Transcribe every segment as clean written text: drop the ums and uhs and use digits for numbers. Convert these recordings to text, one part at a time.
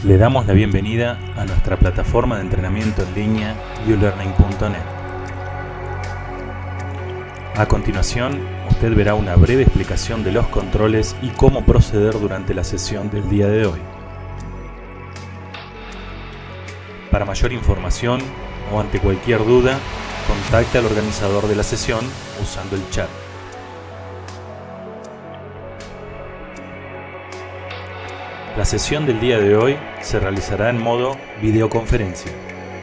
Le damos la bienvenida a nuestra plataforma de entrenamiento en línea ulearning.net. A continuación, usted verá una breve explicación de los controles y cómo proceder durante la sesión del día de hoy. Para mayor información o ante cualquier duda, contacte al organizador de la sesión usando el chat. La sesión del día de hoy se realizará en modo videoconferencia,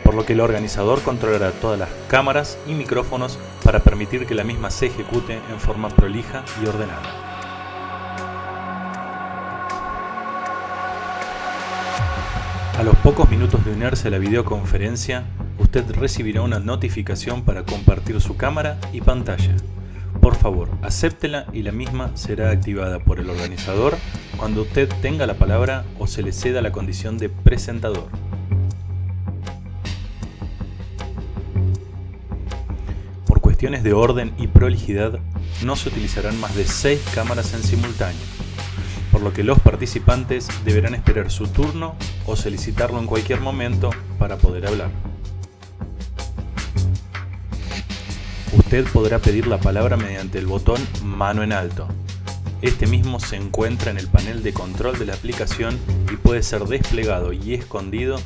por lo que el organizador controlará todas las cámaras y micrófonos para permitir que la misma se ejecute en forma prolija y ordenada. A los pocos minutos de unirse a la videoconferencia, usted recibirá una notificación para compartir su cámara y pantalla. Por favor, acéptela y la misma será activada por el organizador cuando usted tenga la palabra o se le ceda la condición de presentador. Por cuestiones de orden y prolijidad, no se utilizarán más de 6 cámaras en simultáneo, por lo que los participantes deberán esperar su turno o solicitarlo en cualquier momento para poder hablar. Usted podrá pedir la palabra mediante el botón Mano en Alto. Este mismo se encuentra en el panel de control de la aplicación y puede ser desplegado y escondido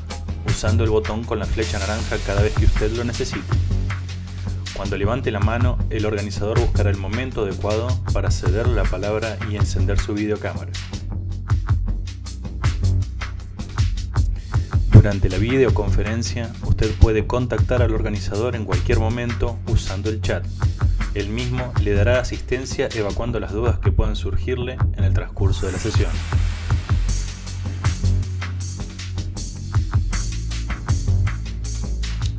usando el botón con la flecha naranja cada vez que usted lo necesite. Cuando levante la mano, el organizador buscará el momento adecuado para cederle la palabra y encender su videocámara. Durante la videoconferencia, usted puede contactar al organizador en cualquier momento usando el chat. El mismo le dará asistencia evacuando las dudas que puedan surgirle en el transcurso de la sesión.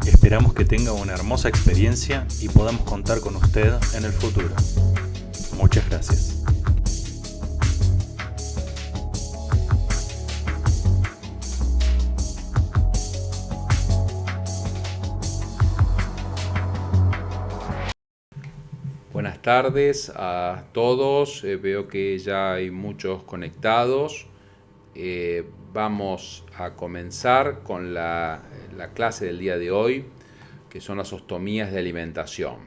Esperamos que tenga una hermosa experiencia y podamos contar con usted en el futuro. Muchas gracias. Buenas tardes a todos, veo que ya hay muchos conectados. Vamos a comenzar con la clase del día de hoy, que son las ostomías de alimentación.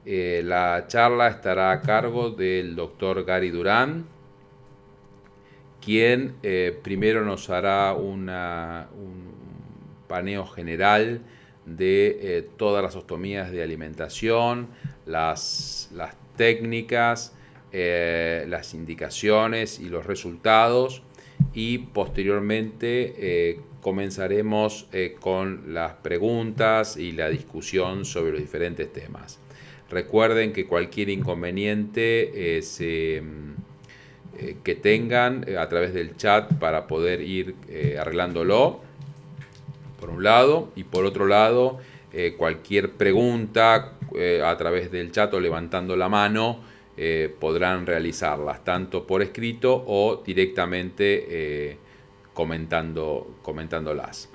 La charla estará a cargo del doctor Gary Durán, quien primero nos hará un paneo general de todas las ostomías de alimentación, las técnicas, las indicaciones y los resultados, y posteriormente comenzaremos con las preguntas y la discusión sobre los diferentes temas. Recuerden que cualquier inconveniente que tengan a través del chat para poder ir arreglándolo, por un lado, y por otro lado, cualquier pregunta a través del chat o levantando la mano podrán realizarlas, tanto por escrito o directamente comentándolas.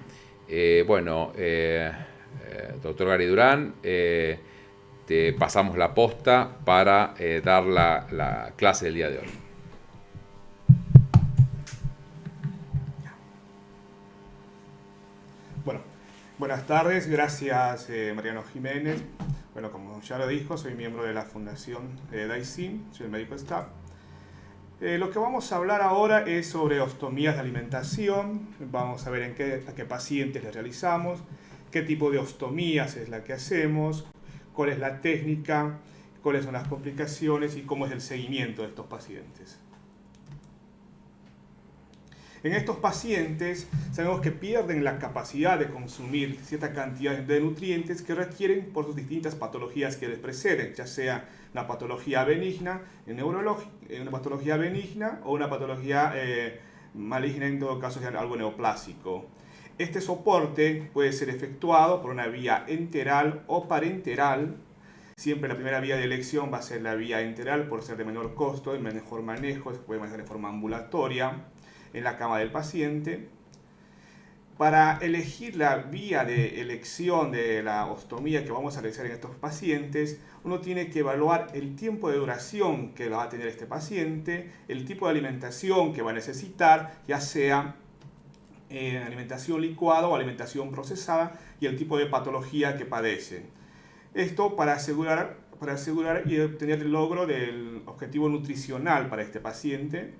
Doctor Gary Durán, te pasamos la posta para dar la clase del día de hoy. Bueno, buenas tardes, gracias Mariano Jiménez. Bueno, como ya lo dijo, soy miembro de la Fundación DAISIM, soy el médico staff. Lo que vamos a hablar ahora es sobre ostomías de alimentación. Vamos a ver a qué pacientes le realizamos, qué tipo de ostomías es la que hacemos, cuál es la técnica, cuáles son las complicaciones y cómo es el seguimiento de estos pacientes. En estos pacientes sabemos que pierden la capacidad de consumir cierta cantidad de nutrientes que requieren por sus distintas patologías que les preceden, ya sea una patología benigna, una patología benigna o una patología maligna, en todo caso algo neoplásico. Este soporte puede ser efectuado por una vía enteral o parenteral. Siempre la primera vía de elección va a ser la vía enteral por ser de menor costo, de mejor manejo, se puede manejar de forma ambulatoria en la cama del paciente. Para elegir la vía de elección de la ostomía que vamos a realizar en estos pacientes, uno tiene que evaluar el tiempo de duración que va a tener este paciente, el tipo de alimentación que va a necesitar, ya sea alimentación licuada o alimentación procesada y el tipo de patología que padecen. Esto para asegurar y obtener el logro del objetivo nutricional para este paciente.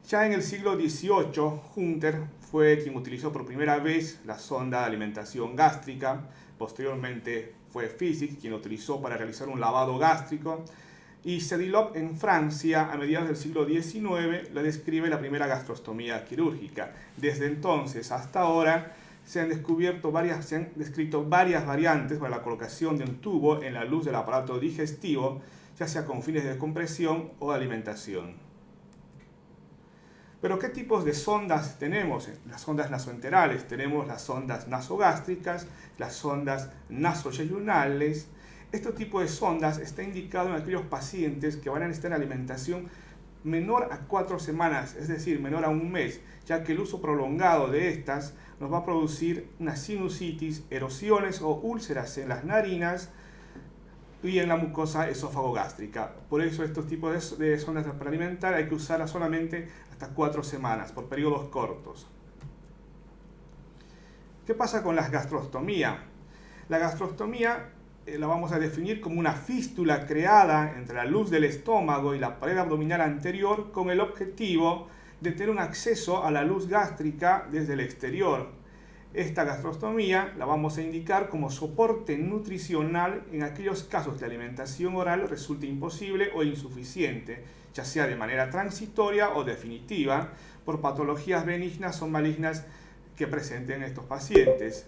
Ya en el siglo XVIII, Hunter fue quien utilizó por primera vez la sonda de alimentación gástrica. Posteriormente fue Physics quien lo utilizó para realizar un lavado gástrico. Y Sedilov en Francia, a mediados del siglo XIX, le describe la primera gastrostomía quirúrgica. Desde entonces hasta ahora se han descrito varias variantes para la colocación de un tubo en la luz del aparato digestivo, ya sea con fines de compresión o de alimentación. Pero ¿qué tipos de sondas tenemos? Las sondas nasoenterales, tenemos las sondas nasogástricas, las sondas nasoyeyunales. Este tipo de sondas está indicado en aquellos pacientes que van a necesitar alimentación menor a 4 semanas, es decir, menor a un mes, ya que el uso prolongado de estas nos va a producir una sinusitis, erosiones o úlceras en las narinas y en la mucosa esófago-gástrica. Por eso estos tipos de sondas para alimentar hay que usarlas solamente hasta 4 semanas, por periodos cortos. ¿Qué pasa con la gastrostomía? La gastrostomía la vamos a definir como una fístula creada entre la luz del estómago y la pared abdominal anterior con el objetivo de tener un acceso a la luz gástrica desde el exterior. Esta gastrostomía la vamos a indicar como soporte nutricional en aquellos casos que la alimentación oral resulte imposible o insuficiente, ya sea de manera transitoria o definitiva, por patologías benignas o malignas que presenten estos pacientes.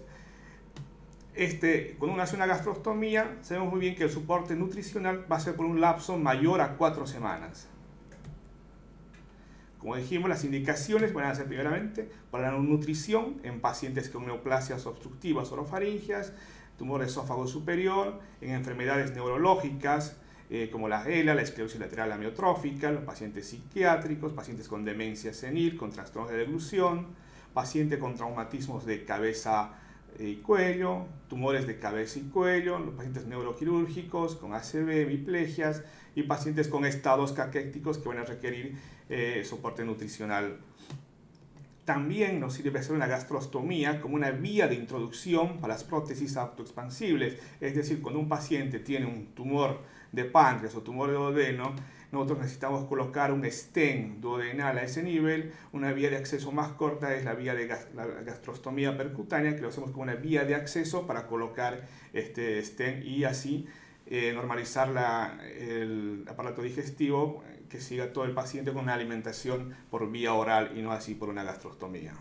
Cuando uno hace una gastrostomía, sabemos muy bien que el soporte nutricional va a ser por un lapso mayor a 4 semanas. Como dijimos, las indicaciones van a ser primeramente para la nutrición en pacientes con neoplasias obstructivas orofaringeas, tumor esófago superior, en enfermedades neurológicas como la ELA, la esclerosis lateral amiotrófica, los pacientes psiquiátricos, pacientes con demencia senil, con trastornos de deglución, pacientes con traumatismos de cabeza y cuello, tumores de cabeza y cuello, los pacientes neuroquirúrgicos con ACV, hemiplegias y pacientes con estados caquéticos que van a requerir soporte nutricional. También nos sirve hacer una gastrostomía como una vía de introducción para las prótesis autoexpansibles, es decir, cuando un paciente tiene un tumor de páncreas o tumor de duodeno, nosotros necesitamos colocar un stent duodenal a ese nivel. Una vía de acceso más corta es la vía de la gastrostomía percutánea, que lo hacemos como una vía de acceso para colocar este stent y así normalizar el aparato digestivo, que siga todo el paciente con una alimentación por vía oral y no así por una gastrostomía.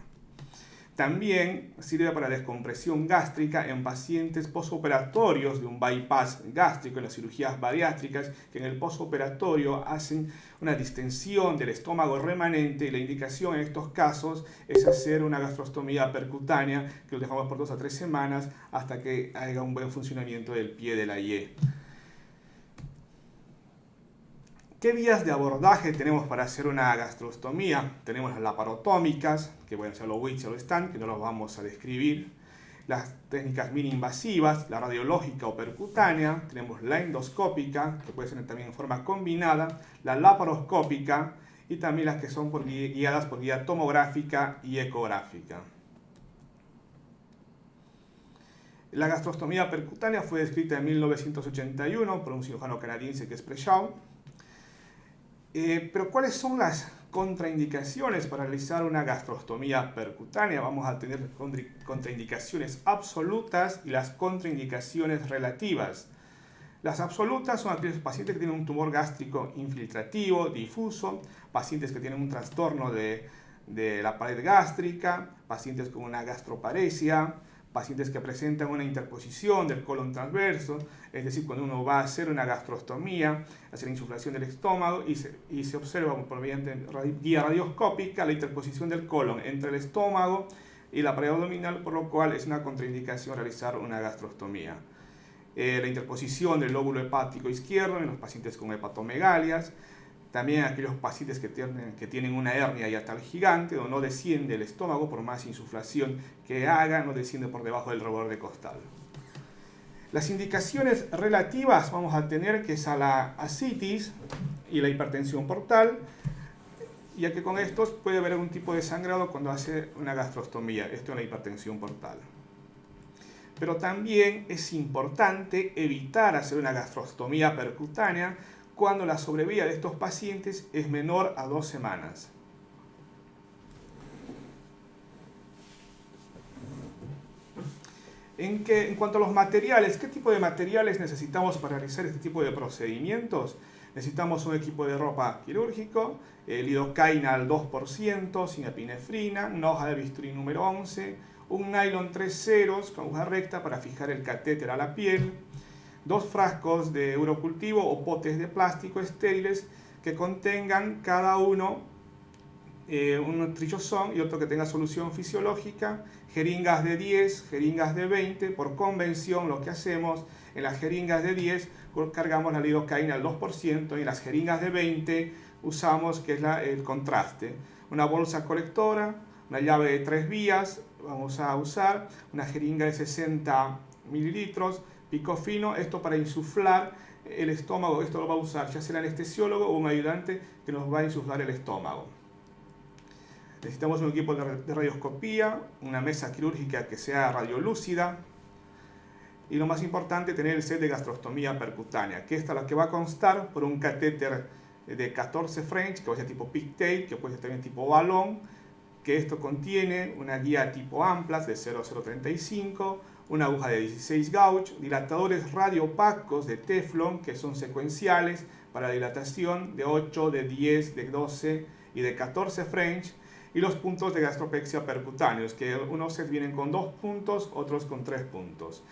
También sirve para descompresión gástrica en pacientes posoperatorios de un bypass gástrico, en las cirugías bariátricas, que en el posoperatorio hacen una distensión del estómago remanente, y la indicación en estos casos es hacer una gastrostomía percutánea, que lo dejamos por 2 a 3 semanas hasta que haya un buen funcionamiento del pie de la IE. ¿Qué vías de abordaje tenemos para hacer una gastrostomía? Tenemos las laparotómicas, que pueden ser los WITS o los STAN, que no los vamos a describir. Las técnicas mini-invasivas, la radiológica o percutánea. Tenemos la endoscópica, que puede ser también en forma combinada. La laparoscópica y también las que son guiadas por guía tomográfica y ecográfica. La gastrostomía percutánea fue descrita en 1981 por un cirujano canadiense que es Preshaw. Pero ¿cuáles son las contraindicaciones para realizar una gastrostomía percutánea? Vamos a tener contraindicaciones absolutas y las contraindicaciones relativas. Las absolutas son aquellos pacientes que tienen un tumor gástrico infiltrativo, difuso, pacientes que tienen un trastorno de la pared gástrica, pacientes con una gastroparesia, pacientes que presentan una interposición del colon transverso, es decir, cuando uno va a hacer una gastrostomía, hacer la insuflación del estómago y se observa por mediante guía radioscópica la interposición del colon entre el estómago y la pared abdominal, por lo cual es una contraindicación realizar una gastrostomía. La interposición del lóbulo hepático izquierdo en los pacientes con hepatomegalias, también aquellos pacientes que tienen una hernia hiatal gigante, donde no desciende el estómago por más insuflación que haga, no desciende por debajo del reborde costal. Las indicaciones relativas vamos a tener que es a la ascitis y la hipertensión portal. ya que con estos puede haber algún tipo de sangrado cuando hace una gastrostomía, esto en la hipertensión portal. Pero también es importante evitar hacer una gastrostomía percutánea cuando la sobrevida de estos pacientes es menor a 2 semanas. En cuanto a los materiales, ¿qué tipo de materiales necesitamos para realizar este tipo de procedimientos? Necesitamos un equipo de ropa quirúrgico, lidocaína al 2%, sin epinefrina, una hoja de bisturí número 11, un nylon 3 ceros con aguja recta para fijar el catéter a la piel, 2 frascos de urocultivo o potes de plástico estériles que contengan cada uno un trilosón y otro que tenga solución fisiológica, jeringas de 10, jeringas de 20. Por convención, lo que hacemos en las jeringas de 10 cargamos la lidocaína al 2% y en las jeringas de 20 usamos que es el contraste. Una bolsa colectora, una llave de 3 vías, vamos a usar una jeringa de 60 mililitros, pico fino, esto para insuflar el estómago. Esto lo va a usar ya sea el anestesiólogo o un ayudante que nos va a insuflar el estómago. Necesitamos un equipo de radioscopía, una mesa quirúrgica que sea radiolúcida y lo más importante, tener el set de gastrostomía percutánea, que esta es la que va a constar por un catéter de 14 French, que puede ser tipo pigtail, que puede ser también tipo balón, que esto contiene una guía tipo Amplas de 0035, una aguja de 16 gauge, dilatadores radioopacos de Teflon, que son secuenciales para la dilatación de 8, de 10, de 12 y de 14 French, y los puntos de gastropexia percutáneos, que unos sets vienen con 2 puntos, otros con 3 puntos.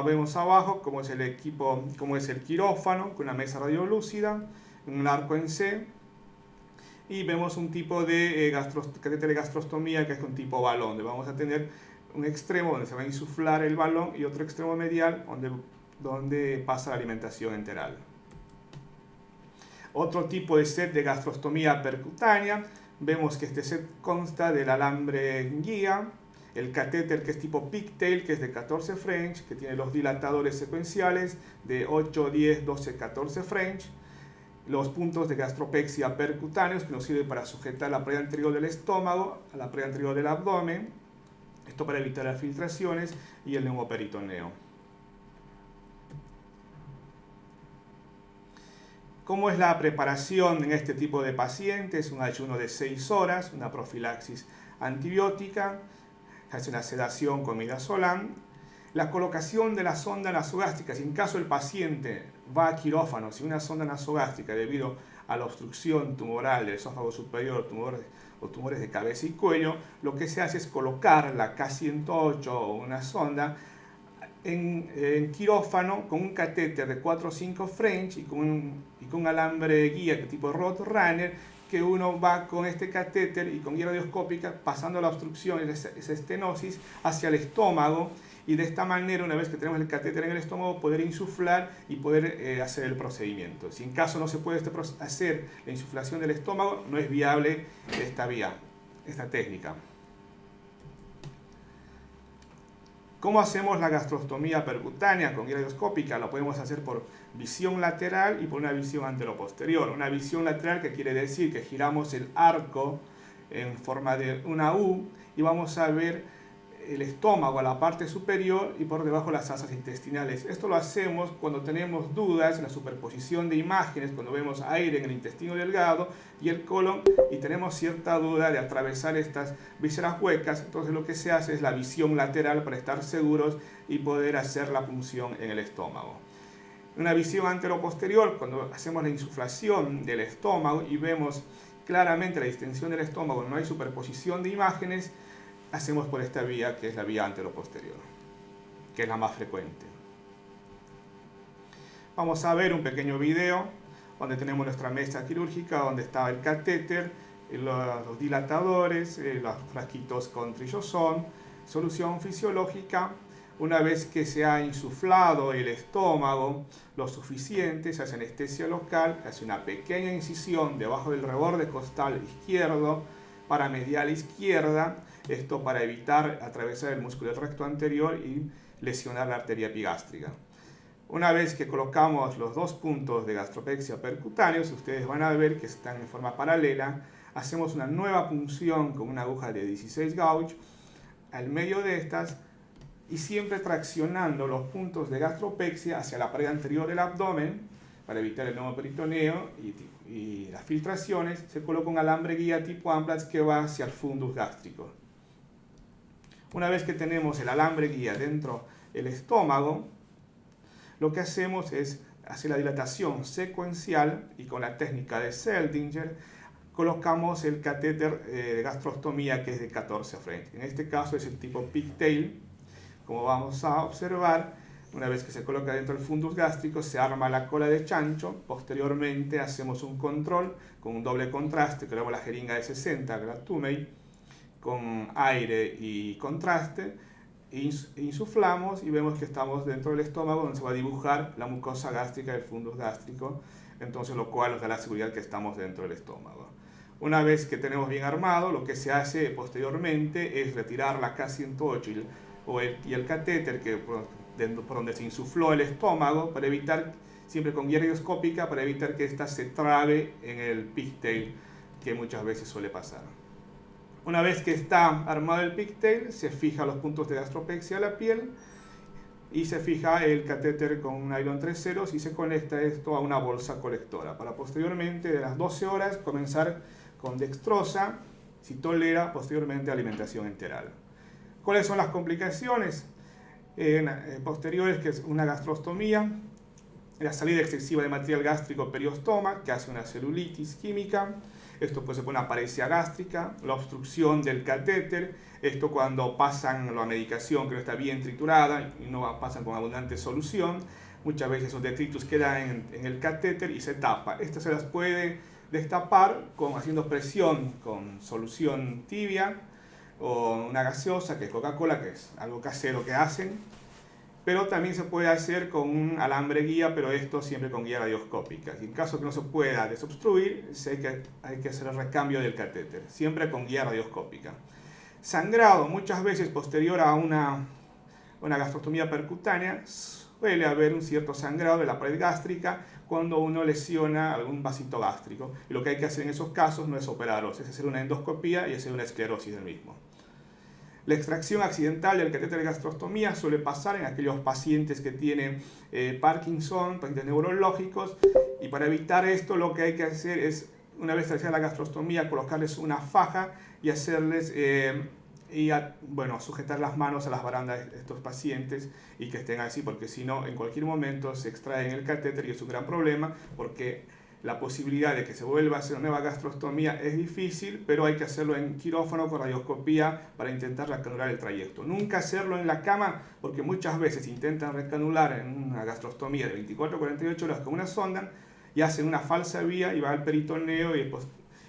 Vemos abajo cómo es el equipo, cómo es el quirófano, con una mesa radiolúcida, un arco en C, y vemos un tipo de catéter de gastrostomía que es un tipo balón, donde vamos a tener un extremo donde se va a insuflar el balón y otro extremo medial donde pasa la alimentación enteral. Otro tipo de set de gastrostomía percutánea, vemos que este set consta del alambre guía, el catéter que es tipo pigtail, que es de 14 French, que tiene los dilatadores secuenciales de 8, 10, 12, 14 French, los puntos de gastropexia percutáneos que nos sirven para sujetar la pared anterior del estómago a la pared anterior del abdomen, esto para evitar las filtraciones, y el neumoperitoneo. ¿Cómo es la preparación en este tipo de pacientes? Un ayuno de 6 horas, una profilaxis antibiótica, hace una sedación con midazolam, la colocación de la sonda nasogástrica, si en caso el paciente va a quirófano sin una sonda nasogástrica debido a la obstrucción tumoral del esófago superior o tumores de cabeza y cuello, lo que se hace es colocar la K108 o una sonda en quirófano con un catéter de 4 o 5 French y con un alambre guía tipo Roadrunner, que uno va con este catéter y con guía radioscópica pasando la obstrucción, esa estenosis, hacia el estómago, y de esta manera, una vez que tenemos el catéter en el estómago, poder insuflar y poder hacer el procedimiento. Si en caso no se puede hacer la insuflación del estómago, no es viable esta técnica. ¿Cómo hacemos la gastrostomía percutánea con guía radioscópica? Lo podemos hacer por visión lateral y por una visión anteroposterior. Una visión lateral que quiere decir que giramos el arco en forma de una U y vamos a ver el estómago a la parte superior y por debajo las asas intestinales. Esto lo hacemos cuando tenemos dudas en la superposición de imágenes, cuando vemos aire en el intestino delgado y el colon y tenemos cierta duda de atravesar estas vísceras huecas. Entonces lo que se hace es la visión lateral para estar seguros y poder hacer la punción en el estómago. Una visión anteroposterior, cuando hacemos la insuflación del estómago y vemos claramente la distensión del estómago, no hay superposición de imágenes, hacemos por esta vía que es la vía anteroposterior, que es la más frecuente. Vamos a ver un pequeño video donde tenemos nuestra mesa quirúrgica, donde está el catéter, los dilatadores, los frasquitos con trillosón, solución fisiológica. Una vez que se ha insuflado el estómago lo suficiente, se hace anestesia local, se hace una pequeña incisión debajo del reborde costal izquierdo, paramedial izquierda, esto para evitar atravesar el músculo del recto anterior y lesionar la arteria epigástrica. Una vez que colocamos los 2 puntos de gastropexia percutáneos, ustedes van a ver que están en forma paralela hacemos una nueva punción con una aguja de 16 gauge al medio de estas y siempre traccionando los puntos de gastropexia hacia la pared anterior del abdomen para evitar el neumoperitoneo y las filtraciones. Se coloca un alambre guía tipo Amplats que va hacia el fundus gástrico. Una vez que tenemos el alambre guía dentro del estómago, lo que hacemos es hacer la dilatación secuencial y con la técnica de Seldinger colocamos el catéter de gastrostomía que es de 14 French. En este caso es el tipo pigtail. Como vamos a observar, una vez que se coloca dentro del fundus gástrico, se arma la cola de chancho. Posteriormente hacemos un control con un doble contraste, creamos la jeringa de 60 Gratumey con aire y contraste, insuflamos y vemos que estamos dentro del estómago donde se va a dibujar la mucosa gástrica del fundus gástrico, entonces lo cual nos da la seguridad que estamos dentro del estómago. Una vez que tenemos bien armado, lo que se hace posteriormente es retirar la K108 y el catéter por donde se insufló el estómago, para evitar, siempre con guía radioscópica, para evitar que ésta se trabe en el pigtail, que muchas veces suele pasar. Una vez que está armado el pigtail, se fija los puntos de gastropexia a la piel y se fija el catéter con un nylon 3 ceros y se conecta esto a una bolsa colectora para posteriormente de las 12 horas comenzar con dextrosa, si tolera, posteriormente alimentación enteral. ¿Cuáles son las complicaciones posteriores? Que es una gastrostomía, la salida excesiva de material gástrico periostoma, que hace una celulitis química. Esto puede ser una paresia gástrica, la obstrucción del catéter, esto cuando pasan la medicación que no está bien triturada y no pasan con abundante solución. Muchas veces esos detritus quedan en el catéter y se tapa. Esto se las puede destapar haciendo presión con solución tibia o una gaseosa que es Coca-Cola, que es algo casero que hacen. Pero también se puede hacer con un alambre guía, pero esto siempre con guía radioscópica. Y en caso que no se pueda desobstruir, hay que hacer el recambio del catéter, siempre con guía radioscópica. Sangrado, muchas veces posterior a una gastrostomía percutánea, suele haber un cierto sangrado de la pared gástrica cuando uno lesiona algún vasito gástrico. Y lo que hay que hacer en esos casos no es operarlos, es hacer una endoscopía y hacer una esclerosis del mismo. La extracción accidental del catéter de gastrostomía suele pasar en aquellos pacientes que tienen Parkinson, pacientes neurológicos, y para evitar esto lo que hay que hacer es, una vez realizada la gastrostomía, colocarles una faja y hacerles, sujetar las manos a las barandas de estos pacientes y que estén así, porque si no, en cualquier momento se extraen el catéter y es un gran problema, porque la posibilidad de que se vuelva a hacer una nueva gastrostomía es difícil, pero hay que hacerlo en quirófano con radioscopía para intentar recanular el trayecto. Nunca hacerlo en la cama, porque muchas veces intentan recanular en una gastrostomía de 24 a 48 horas con una sonda y hacen una falsa vía y va al peritoneo y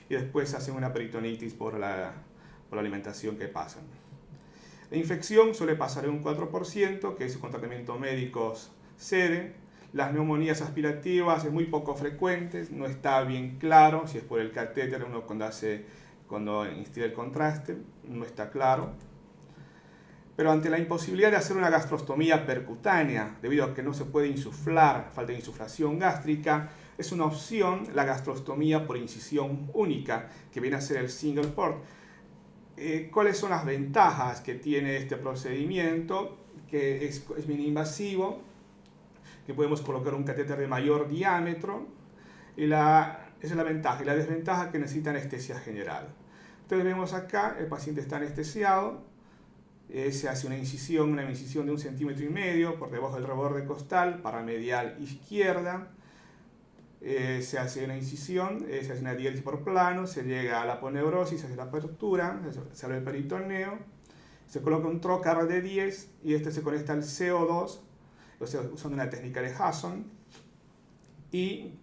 después hacen una peritonitis por la alimentación que pasan. La infección suele pasar en un 4%, que es con tratamiento médico cede. Las neumonías aspirativas es muy poco frecuentes, no está bien claro si es por el catéter, uno cuando instila el contraste, no está claro. Pero ante la imposibilidad de hacer una gastrostomía percutánea, debido a que no se puede insuflar, falta de insuflación gástrica, es una opción la gastrostomía por incisión única, que viene a ser el single port. ¿Cuáles son las ventajas que tiene este procedimiento? Que es bien invasivo, que podemos colocar un catéter de mayor diámetro, esa es la ventaja. Y la desventaja que necesita anestesia general. Entonces vemos acá, el paciente está anestesiado, se hace una incisión de 1,5 centímetros por debajo del reborde costal, paramedial izquierda, se hace una incisión, se hace una diéresis por plano, se llega a la aponeurosis, se hace la apertura, se abre el peritoneo, se coloca un trocar de 10 y este se conecta al CO2, o sea, usando una técnica de Hasson, y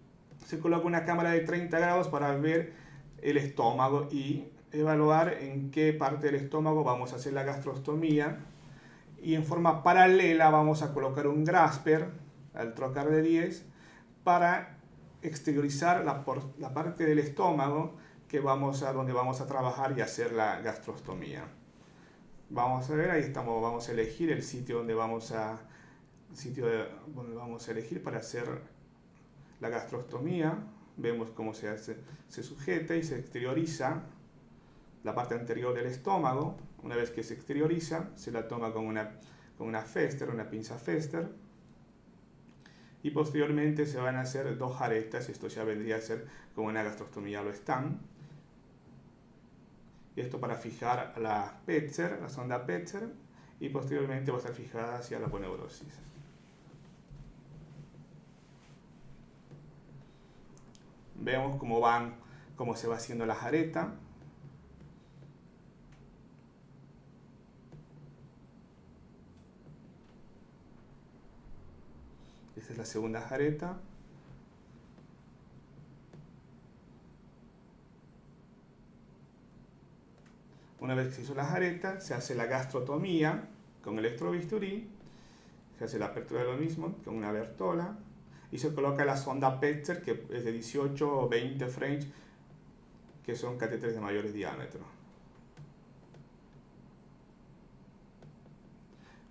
se coloca una cámara de 30 grados para ver el estómago y evaluar en qué parte del estómago vamos a hacer la gastrostomía, y en forma paralela vamos a colocar un grasper al trocar de 10 para exteriorizar la parte del estómago donde vamos a trabajar y hacer la gastrostomía. Vamos a ver, ahí estamos, vamos a elegir el sitio donde vamos a elegir para hacer la gastrostomía. Vemos cómo se sujeta y se exterioriza la parte anterior del estómago. Una vez que se exterioriza, se la toma con una Pfester, una pinza Pfester. Y posteriormente se van a hacer 2 aretas. Esto ya vendría a ser como una gastrostomía Loestan. Y esto para fijar la Petzer, la sonda Petzer. Y posteriormente va a estar fijada hacia la aponeurosis. Vemos cómo se va haciendo la jareta. Esta es la segunda jareta. Una vez que se hizo la jareta, se hace la gastrotomía con electrobisturí. Se hace la apertura de lo mismo con una Bertola. Y se coloca la sonda Petzer, que es de 18 o 20 French, que son catéteres de mayores diámetros.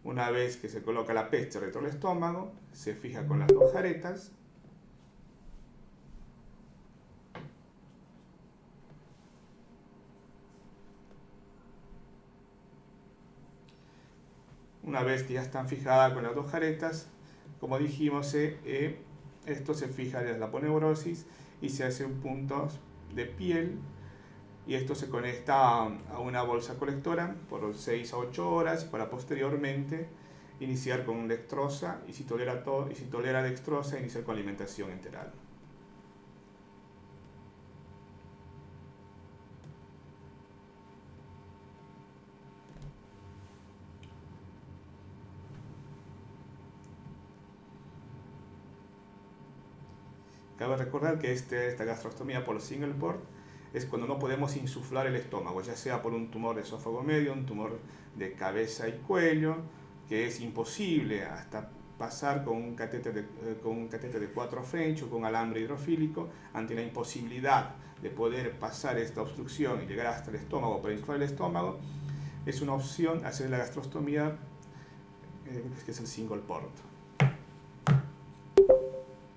Una vez que se coloca la Petzer dentro del estómago, se fija con las 2 jaretas. Una vez que ya están fijadas con las 2 jaretas, como dijimos, esto se fija desde la aponeurosis y se hacen puntos de piel, y esto se conecta a una bolsa colectora por 6 a 8 horas para posteriormente iniciar con dextrosa, y si tolera dextrosa, iniciar con alimentación enteral. Cabe recordar que esta gastrostomía por single port es cuando no podemos insuflar el estómago, ya sea por un tumor de esófago medio, un tumor de cabeza y cuello, que es imposible hasta pasar con un catéter de 4 French o con alambre hidrofílico. Ante la imposibilidad de poder pasar esta obstrucción y llegar hasta el estómago para insuflar el estómago, es una opción hacer la gastrostomía, que es el single port.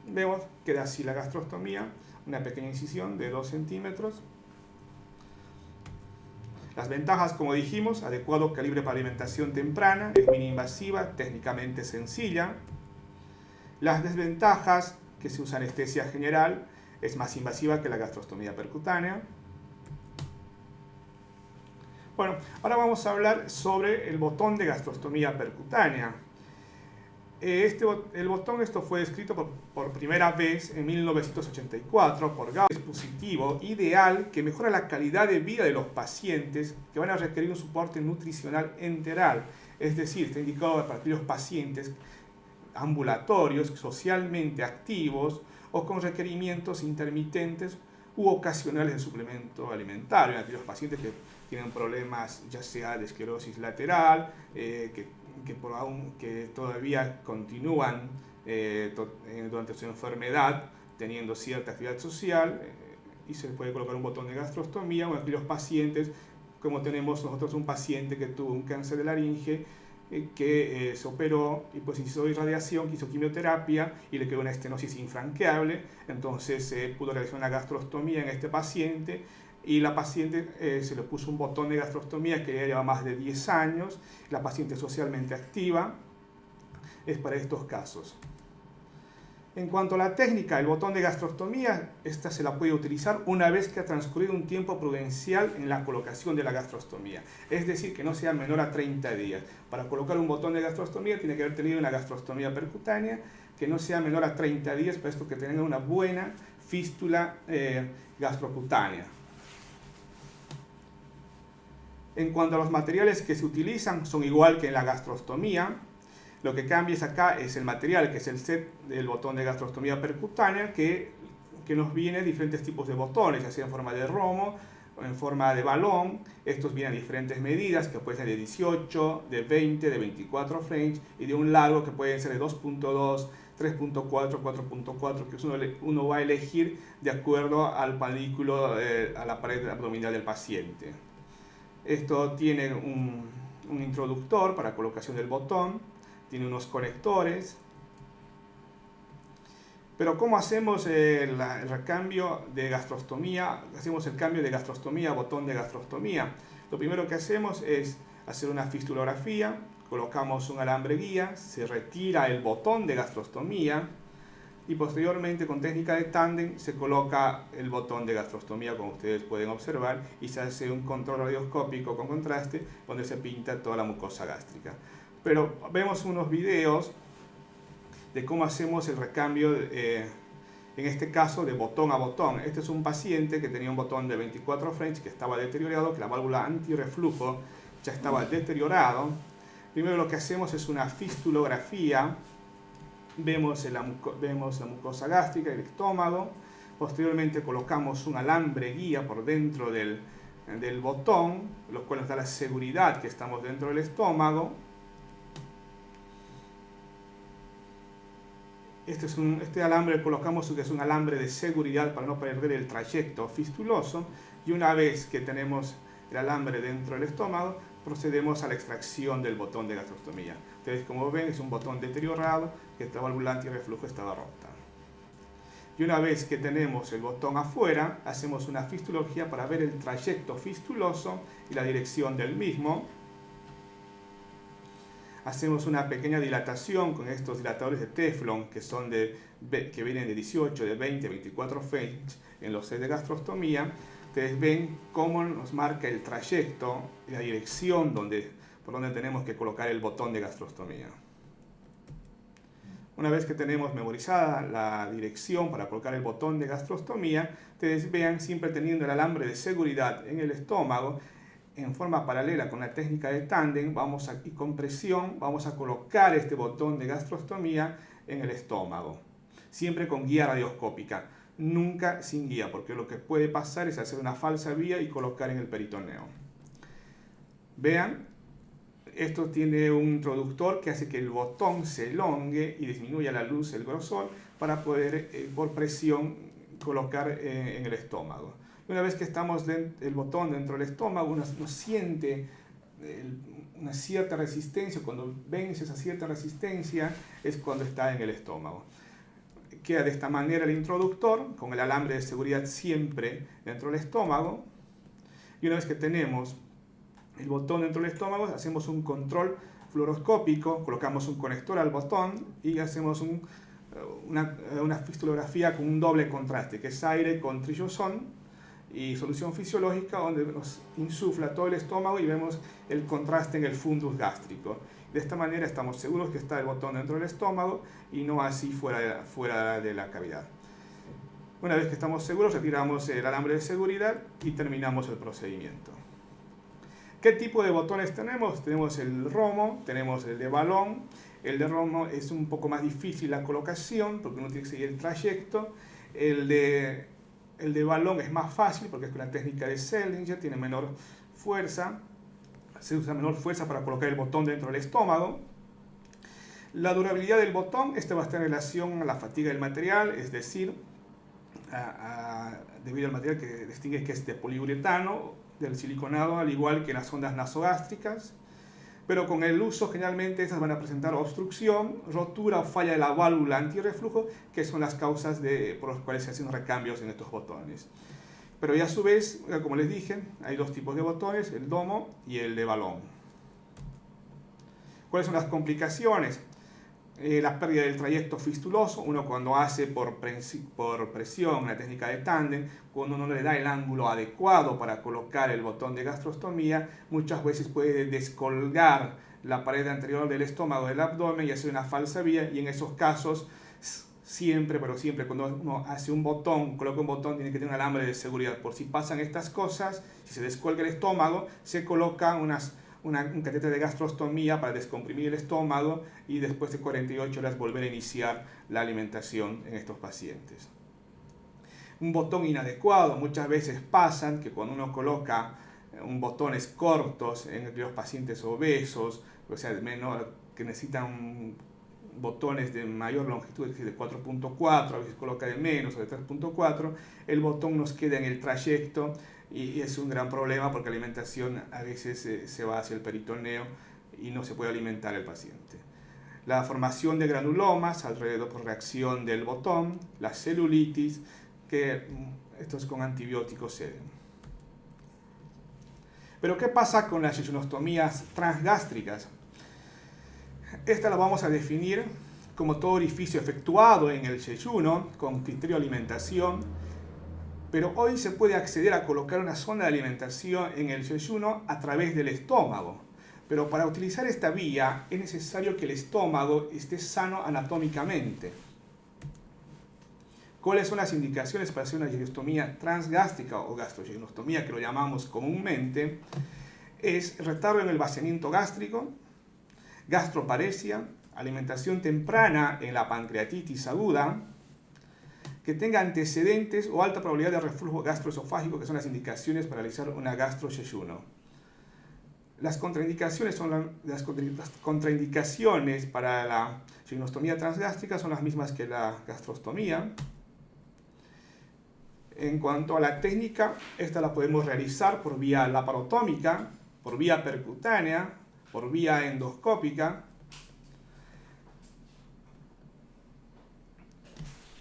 Vemos que da así la gastrostomía, una pequeña incisión de 2 centímetros. Las ventajas, como dijimos: adecuado calibre para alimentación temprana, es mini-invasiva, técnicamente sencilla. Las desventajas: que se usa anestesia general, es más invasiva que la gastrostomía percutánea. Bueno, ahora vamos a hablar sobre el botón de gastrostomía percutánea. El botón fue descrito por primera vez en 1984 por Gauss. Es un dispositivo ideal que mejora la calidad de vida de los pacientes que van a requerir un soporte nutricional enteral. Es decir, está indicado para aquellos pacientes ambulatorios, socialmente activos o con requerimientos intermitentes u ocasionales de suplemento alimentario, en aquellos pacientes que tienen problemas ya sea de esclerosis lateral, que todavía continúan durante su enfermedad teniendo cierta actividad social, y se puede colocar un botón de gastrostomía, o en aquellos pacientes, como tenemos nosotros un paciente que tuvo un cáncer de laringe, que se operó y pues hizo irradiación, hizo quimioterapia y le quedó una estenosis infranqueable. Entonces se pudo realizar una gastrostomía en este paciente, y la paciente se le puso un botón de gastrostomía que ya lleva más de 10 años. La paciente socialmente activa, es para estos casos. En cuanto a la técnica, el botón de gastrostomía, esta se la puede utilizar una vez que ha transcurrido un tiempo prudencial en la colocación de la gastrostomía. Es decir, que no sea menor a 30 días. Para colocar un botón de gastrostomía tiene que haber tenido una gastrostomía percutánea que no sea menor a 30 días, para esto que tenga una buena fístula gastrocutánea. En cuanto a los materiales que se utilizan, son igual que en la gastrostomía. Lo que cambia acá es el material, que es el set del botón de gastrostomía percutánea, que nos viene diferentes tipos de botones, ya sea en forma de romo o en forma de balón. Estos vienen a diferentes medidas, que pueden ser de 18, de 20, de 24 French, y de un largo que pueden ser de 2.2, 3.4, 4.4, que uno va a elegir de acuerdo al panículo, a la pared abdominal del paciente. Esto tiene un introductor para colocación del botón, tiene unos conectores, Pero ¿cómo hacemos el recambio de gastrostomía? Hacemos el cambio de gastrostomía a botón de gastrostomía. Lo primero que hacemos es hacer una fistulografía, colocamos un alambre guía, se retira el botón de gastrostomía y posteriormente con técnica de tándem se coloca el botón de gastrostomía, como ustedes pueden observar, y se hace un control radioscópico con contraste donde se pinta toda la mucosa gástrica. Pero vemos unos videos de cómo hacemos el recambio, en este caso de botón a botón. Este es un paciente que tenía un botón de 24 French que estaba deteriorado, que la válvula antirreflujo ya estaba deteriorado. Primero lo que hacemos es una fistulografía, vemos la mucosa gástrica, el estómago. Posteriormente colocamos un alambre guía por dentro del botón, lo cual nos da la seguridad que estamos dentro del estómago. Este alambre colocamos que es un alambre de seguridad para no perder el trayecto fistuloso, y una vez que tenemos el alambre dentro del estómago, procedemos a la extracción del botón de gastrostomía. Ustedes, como ven, es un botón deteriorado, que la válvula antirreflujo estaba rota. Y una vez que tenemos el botón afuera, hacemos una fistulogía para ver el trayecto fistuloso y la dirección del mismo. Hacemos una pequeña dilatación con estos dilatadores de Teflon que vienen de 18, de 20, 24 French en los sets de gastrostomía. Ustedes ven cómo nos marca el trayecto y la dirección por donde tenemos que colocar el botón de gastrostomía. Una vez que tenemos memorizada la dirección para colocar el botón de gastrostomía, ustedes vean, siempre teniendo el alambre de seguridad en el estómago, en forma paralela con la técnica de tándem, y con presión vamos a colocar este botón de gastrostomía en el estómago, siempre con guía radioscópica, nunca sin guía, porque lo que puede pasar es hacer una falsa vía y colocar en el peritoneo. Vean, esto tiene un introductor que hace que el botón se elongue y disminuya la luz, el grosor, para poder por presión colocar en el estómago. Una vez que estamos el botón dentro del estómago, uno siente una cierta resistencia. Cuando vence esa cierta resistencia es cuando está en el estómago. Queda de esta manera el introductor, con el alambre de seguridad siempre dentro del estómago. Y una vez que tenemos el botón dentro del estómago, hacemos un control fluoroscópico, colocamos un conector al botón y hacemos una fistulografía con un doble contraste, que es aire con trillosón y solución fisiológica, donde nos insufla todo el estómago y vemos el contraste en el fundus gástrico. De esta manera estamos seguros que está el botón dentro del estómago y no así fuera de la cavidad. Una vez que estamos seguros, retiramos el alambre de seguridad y terminamos el procedimiento. ¿Qué tipo de botones tenemos? Tenemos el Romo, tenemos el de balón. El de Romo es un poco más difícil la colocación porque uno tiene que seguir el trayecto. El de balón es más fácil porque es con la técnica de Seldinger, tiene menor fuerza, se usa menor fuerza para colocar el botón dentro del estómago. La durabilidad del botón, va a estar en relación a la fatiga del material, es decir, debido al material que distingue que es de poliuretano, del siliconado, al igual que las ondas nasogástricas. Pero con el uso generalmente esas van a presentar obstrucción, rotura o falla de la válvula antirreflujo, que son las causas por las cuales se hacen recambios en estos botones. Pero ya a su vez, como les dije, hay dos tipos de botones, el domo y el de balón. ¿Cuáles son las complicaciones? La pérdida del trayecto fistuloso, uno cuando hace por presión una técnica de tándem, cuando uno no le da el ángulo adecuado para colocar el botón de gastrostomía, muchas veces puede descolgar la pared anterior del estómago del abdomen y hacer una falsa vía, y en esos casos siempre cuando uno hace un botón, coloca un botón, tiene que tener un alambre de seguridad. Por si pasan estas cosas, si se descuelga el estómago, se coloca un catéter de gastrostomía para descomprimir el estómago y después de 48 horas volver a iniciar la alimentación en estos pacientes. Un botón inadecuado, muchas veces pasan que cuando uno coloca botones cortos en los pacientes obesos, o sea, que necesitan botones de mayor longitud, es decir, de 4.4, a veces coloca de menos o de 3.4, el botón nos queda en el trayecto y es un gran problema porque la alimentación a veces se va hacia el peritoneo y no se puede alimentar el paciente. la formación de granulomas alrededor por reacción del botón, la celulitis, que estos con antibióticos ceden. Pero ¿qué pasa con las yeyonostomías transgástricas? Esta la vamos a definir como todo orificio efectuado en el yeyuno con criterio de alimentación, pero hoy se puede acceder a colocar una sonda de alimentación en el yeyuno a través del estómago. Pero para utilizar esta vía es necesario que el estómago esté sano anatómicamente. ¿Cuáles son las indicaciones para hacer una yeyonostomía transgástrica o gastroyeyonostomía, que lo llamamos comúnmente? Es retardo en el vaciamiento gástrico, gastroparesia, alimentación temprana en la pancreatitis aguda, que tenga antecedentes o alta probabilidad de reflujo gastroesofágico, que son las indicaciones para realizar una gastroyeyuno. Las contraindicaciones para la yeyonostomía transgástrica son las mismas que la gastrostomía. En cuanto a la técnica, esta la podemos realizar por vía laparotómica, por vía percutánea, por vía endoscópica.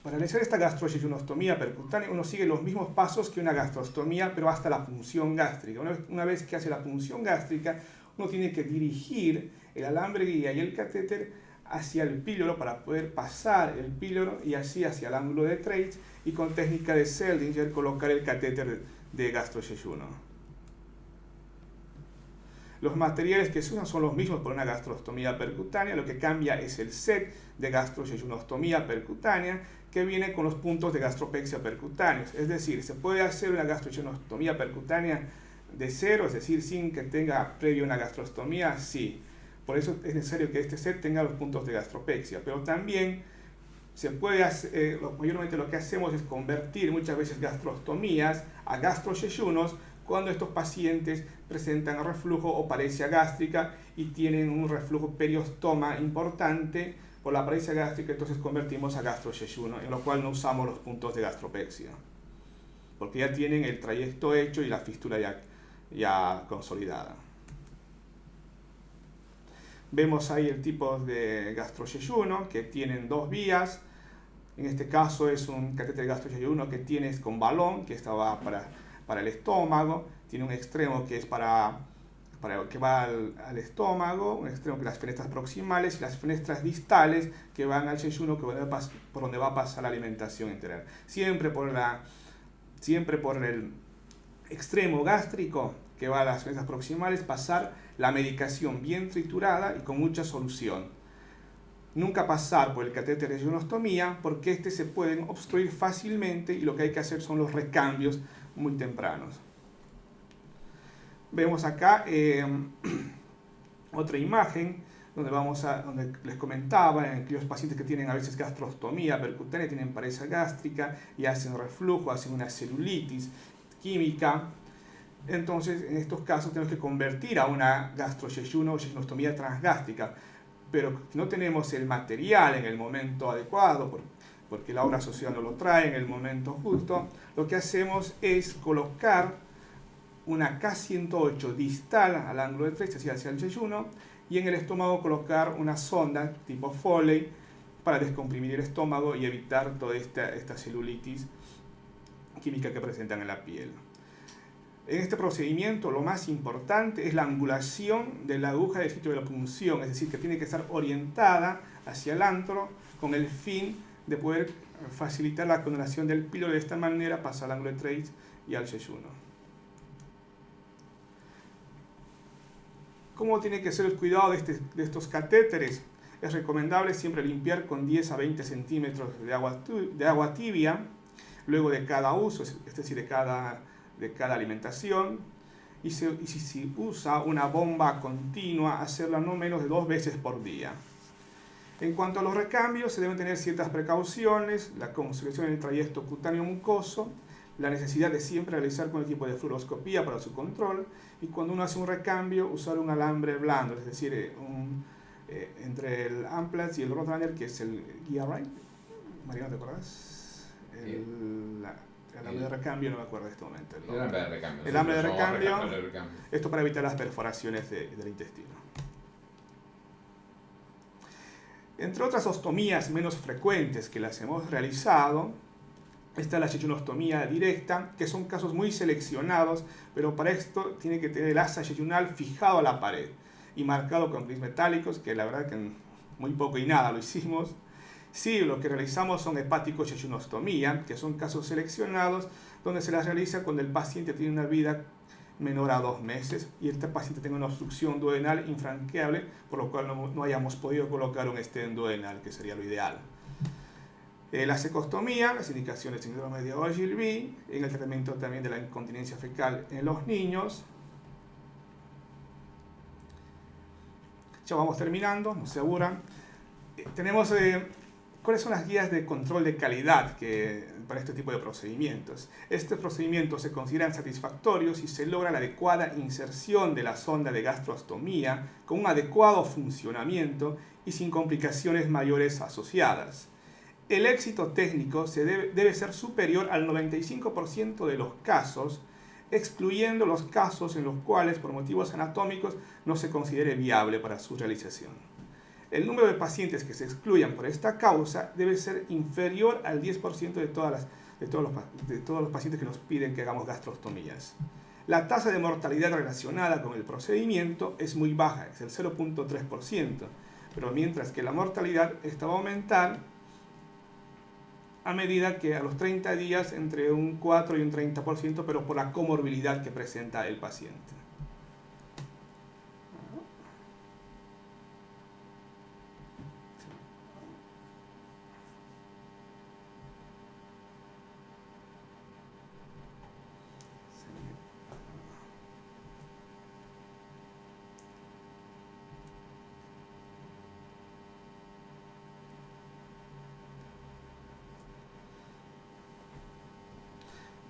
Para realizar esta gastroyeyonostomía percutánea, uno sigue los mismos pasos que una gastrostomía, pero hasta la punción gástrica. Una vez que hace la punción gástrica, uno tiene que dirigir el alambre guía y el catéter hacia el píloro para poder pasar el píloro y así hacia el ángulo de Treitz, y con técnica de Seldinger colocar el catéter de gastroyeyuno. Los materiales que se usan son los mismos para una gastrostomía percutánea, lo que cambia es el set de gastroyeyonostomía percutánea, que viene con los puntos de gastropexia percutáneos. Es decir, se puede hacer una gastroyeyonostomía percutánea de cero, es decir, sin que tenga previo una gastrostomía, sí. Por eso es necesario que este set tenga los puntos de gastropexia. Pero también se puede hacer, mayormente lo que hacemos es convertir muchas veces gastrostomías a gastroyeyunos cuando estos pacientes presentan reflujo o paresia gástrica y tienen un reflujo periostoma importante por la paresia gástrica, entonces convertimos a gastroyeyuno, en lo cual no usamos los puntos de gastropexia, porque ya tienen el trayecto hecho y la fístula ya consolidada. Vemos ahí el tipo de gastroyeyuno, que tienen dos vías. En este caso es un catéter de gastroyeyuno que tienes con balón, que estaba para el estómago. Tiene un extremo que es que va al estómago, un extremo que las fenestras proximales y las fenestras distales que van al yeyuno, por donde va a pasar la alimentación enteral. Siempre por el extremo gástrico que va a las fenestras proximales, pasar la medicación bien triturada y con mucha solución. Nunca pasar por el catéter de yeyonostomía, porque se pueden obstruir fácilmente y lo que hay que hacer son los recambios muy tempranos. Vemos acá otra imagen donde les comentaba, en aquellos pacientes que tienen a veces gastrostomía percutánea, tienen paresia gástrica y hacen reflujo, hacen una celulitis química. Entonces, en estos casos tenemos que convertir a una gastroyeyuno o yeyonostomía transgástrica, pero si no tenemos el material en el momento adecuado, porque la obra social no lo trae en el momento justo, lo que hacemos es colocar una K108 distal al ángulo de Treitz, hacia el yeyuno, y en el estómago colocar una sonda tipo Foley para descomprimir el estómago y evitar toda esta celulitis química que presentan en la piel. En este procedimiento lo más importante es la angulación de la aguja del sitio de la punción, es decir, que tiene que estar orientada hacia el antro con el fin de poder facilitar la condenación del píloro, de esta manera pasar al ángulo de Treitz y al yeyuno. ¿Cómo tiene que ser el cuidado de estos catéteres? Es recomendable siempre limpiar con 10 a 20 centímetros de agua tibia luego de cada uso, es decir, de cada alimentación, y si se usa una bomba continua, hacerla no menos de 2 veces por día. En cuanto a los recambios, se deben tener ciertas precauciones: la conservación del trayecto cutáneo mucoso, la necesidad de siempre realizar con el tipo de fluoroscopía para su control, y cuando uno hace un recambio, usar un alambre blando, es decir, entre el Amplatz y el Roadrunner, que es el Guía Right. Mariano, ¿te acuerdas? El alambre de recambio, no me acuerdo de este momento. El alambre de recambio. El alambre de recambio, esto para evitar las perforaciones del intestino. Entre otras ostomías menos frecuentes que las hemos realizado, está la yejunostomía directa, que son casos muy seleccionados, pero para esto tiene que tener el asa yeyunal fijado a la pared y marcado con gris metálicos, que la verdad que muy poco y nada lo hicimos. Sí, lo que realizamos son hepáticos yejunostomía, que son casos seleccionados donde se las realiza cuando el paciente tiene una vida menor a 2 meses y este paciente tiene una obstrucción duodenal infranqueable, por lo cual no hayamos podido colocar un stent duodenal, que sería lo ideal. La cecostomía, las indicaciones de síndrome de Ogilvie, en el tratamiento también de la incontinencia fecal en los niños. Ya vamos terminando, no se aburran. Tenemos cuáles son las guías de control de calidad para este tipo de procedimientos. Estos procedimientos se consideran satisfactorios si se logra la adecuada inserción de la sonda de gastrostomía con un adecuado funcionamiento y sin complicaciones mayores asociadas. El éxito técnico debe ser superior al 95% de los casos, excluyendo los casos en los cuales por motivos anatómicos no se considere viable para su realización. El número de pacientes que se excluyan por esta causa debe ser inferior al 10% de todos los pacientes que nos piden que hagamos gastrostomías. La tasa de mortalidad relacionada con el procedimiento es muy baja, es el 0.3%, pero mientras que la mortalidad esta va a aumentar a medida que a los 30 días entre un 4 y un 30%, pero por la comorbilidad que presenta el paciente.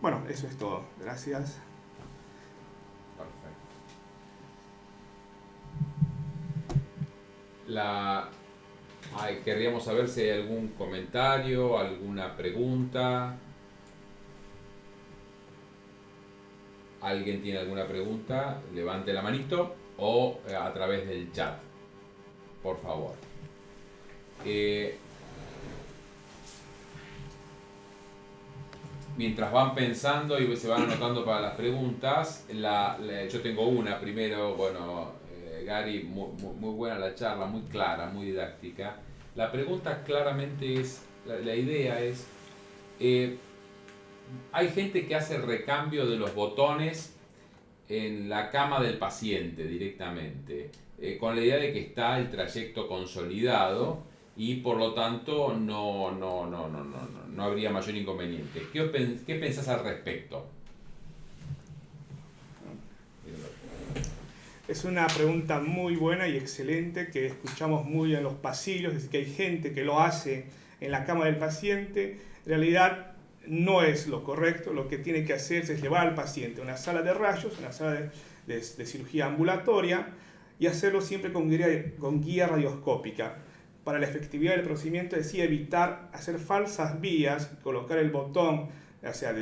Bueno, eso es todo. Gracias. Perfecto. Querríamos saber si hay algún comentario, alguna pregunta. ¿Alguien tiene alguna pregunta? Levante la manito o a través del chat, por favor. Mientras van pensando y se van anotando para las preguntas, yo tengo una primero. Bueno, Gary, muy buena la charla, muy clara, muy didáctica. La pregunta claramente es, la idea es, hay gente que hace el recambio de los botones en la cama del paciente directamente, con la idea de que está el trayecto consolidado y por lo tanto no habría mayor inconveniente. ¿Qué pensás al respecto? Es una pregunta muy buena y excelente que escuchamos muy en los pasillos, es decir, que hay gente que lo hace en la cama del paciente. En realidad no es lo correcto, lo que tiene que hacerse es llevar al paciente a una sala de rayos, una sala de cirugía ambulatoria y hacerlo siempre con guía radioscópica. Para la efectividad del procedimiento decía evitar hacer falsas vías, colocar el botón, o sea,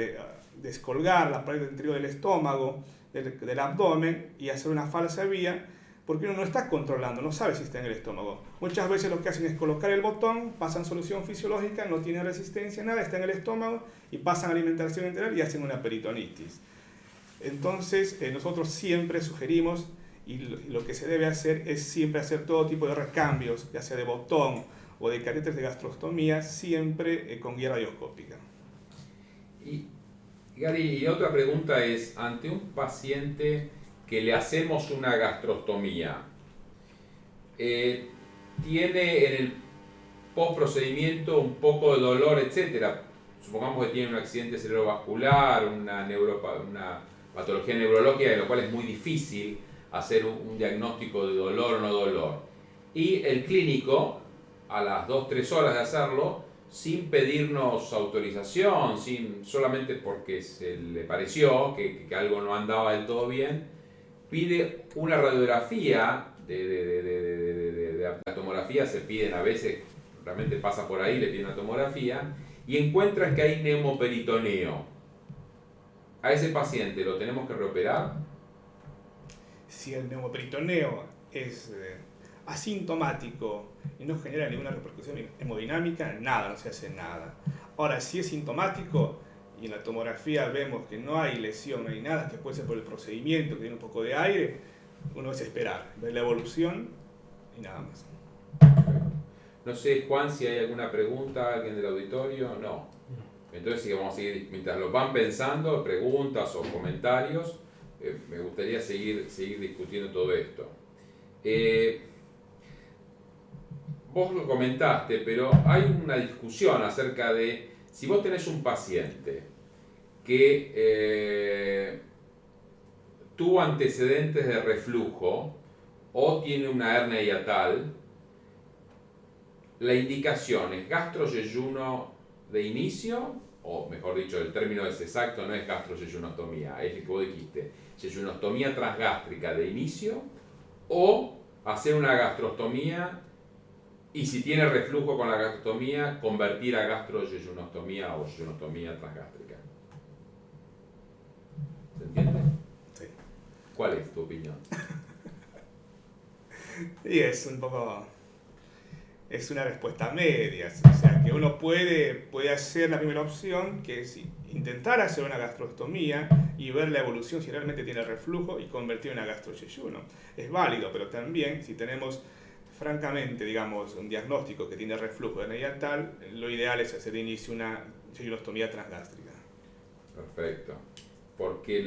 descolgar la pared interior del estómago, del abdomen y hacer una falsa vía, porque uno no está controlando, no sabe si está en el estómago. Muchas veces lo que hacen es colocar el botón, pasan solución fisiológica, no tienen resistencia, nada, está en el estómago y pasan alimentación enteral y hacen una peritonitis. Entonces, nosotros siempre sugerimos, y lo que se debe hacer es siempre hacer todo tipo de recambios, ya sea de botón o de catéteres de gastrostomía, siempre con guía radioscópica. Y Gary, y otra pregunta es, ante un paciente que le hacemos una gastrostomía, tiene en el post-procedimiento un poco de dolor, etcétera. Supongamos que tiene un accidente cerebrovascular, una patología neurológica, de lo cual es muy difícil hacer un diagnóstico de dolor o no dolor. Y el clínico, a las 2-3 horas de hacerlo, sin pedirnos autorización, solamente porque se le pareció que algo no andaba del todo bien, pide una radiografía la tomografía se piden a veces, realmente pasa por ahí, le piden una tomografía y encuentran que hay neumoperitoneo. ¿A ese paciente lo tenemos que reoperar? Si el neumoperitoneo es asintomático y no genera ninguna repercusión hemodinámica, nada, no se hace nada. Ahora, si es sintomático y en la tomografía vemos que no hay lesión, no hay nada, que puede ser por el procedimiento, que tiene un poco de aire, uno es esperar, ver la evolución y nada más. No sé, Juan, si hay alguna pregunta, alguien del auditorio. No. Entonces, sí, vamos a seguir, mientras lo van pensando, preguntas o comentarios, me gustaría seguir discutiendo todo esto. Vos lo comentaste, pero hay una discusión acerca de si vos tenés un paciente que tuvo antecedentes de reflujo o tiene una hernia hiatal, la indicación es gastro-yeyuno de inicio, o mejor dicho, el término es exacto, no es gastro-yeyunostomía, es el que vos dijiste, yeyunostomía transgástrica de inicio, o hacer una gastrostomía y si tiene reflujo con la gastrostomía, convertir a gastro-yeyunostomía o yeyunostomía transgástrica. ¿Se entiende? Sí. ¿Cuál es tu opinión? Y es un poco... es una respuesta media, o sea, que uno puede hacer la primera opción, que es intentar hacer una gastrostomía y ver la evolución si realmente tiene reflujo y convertir en una gastroyeyuno. Es válido, pero también si tenemos francamente, digamos, un diagnóstico que tiene reflujo de hernia hiatal, lo ideal es hacer de inicio una yeyunostomía transgástrica. Perfecto. Porque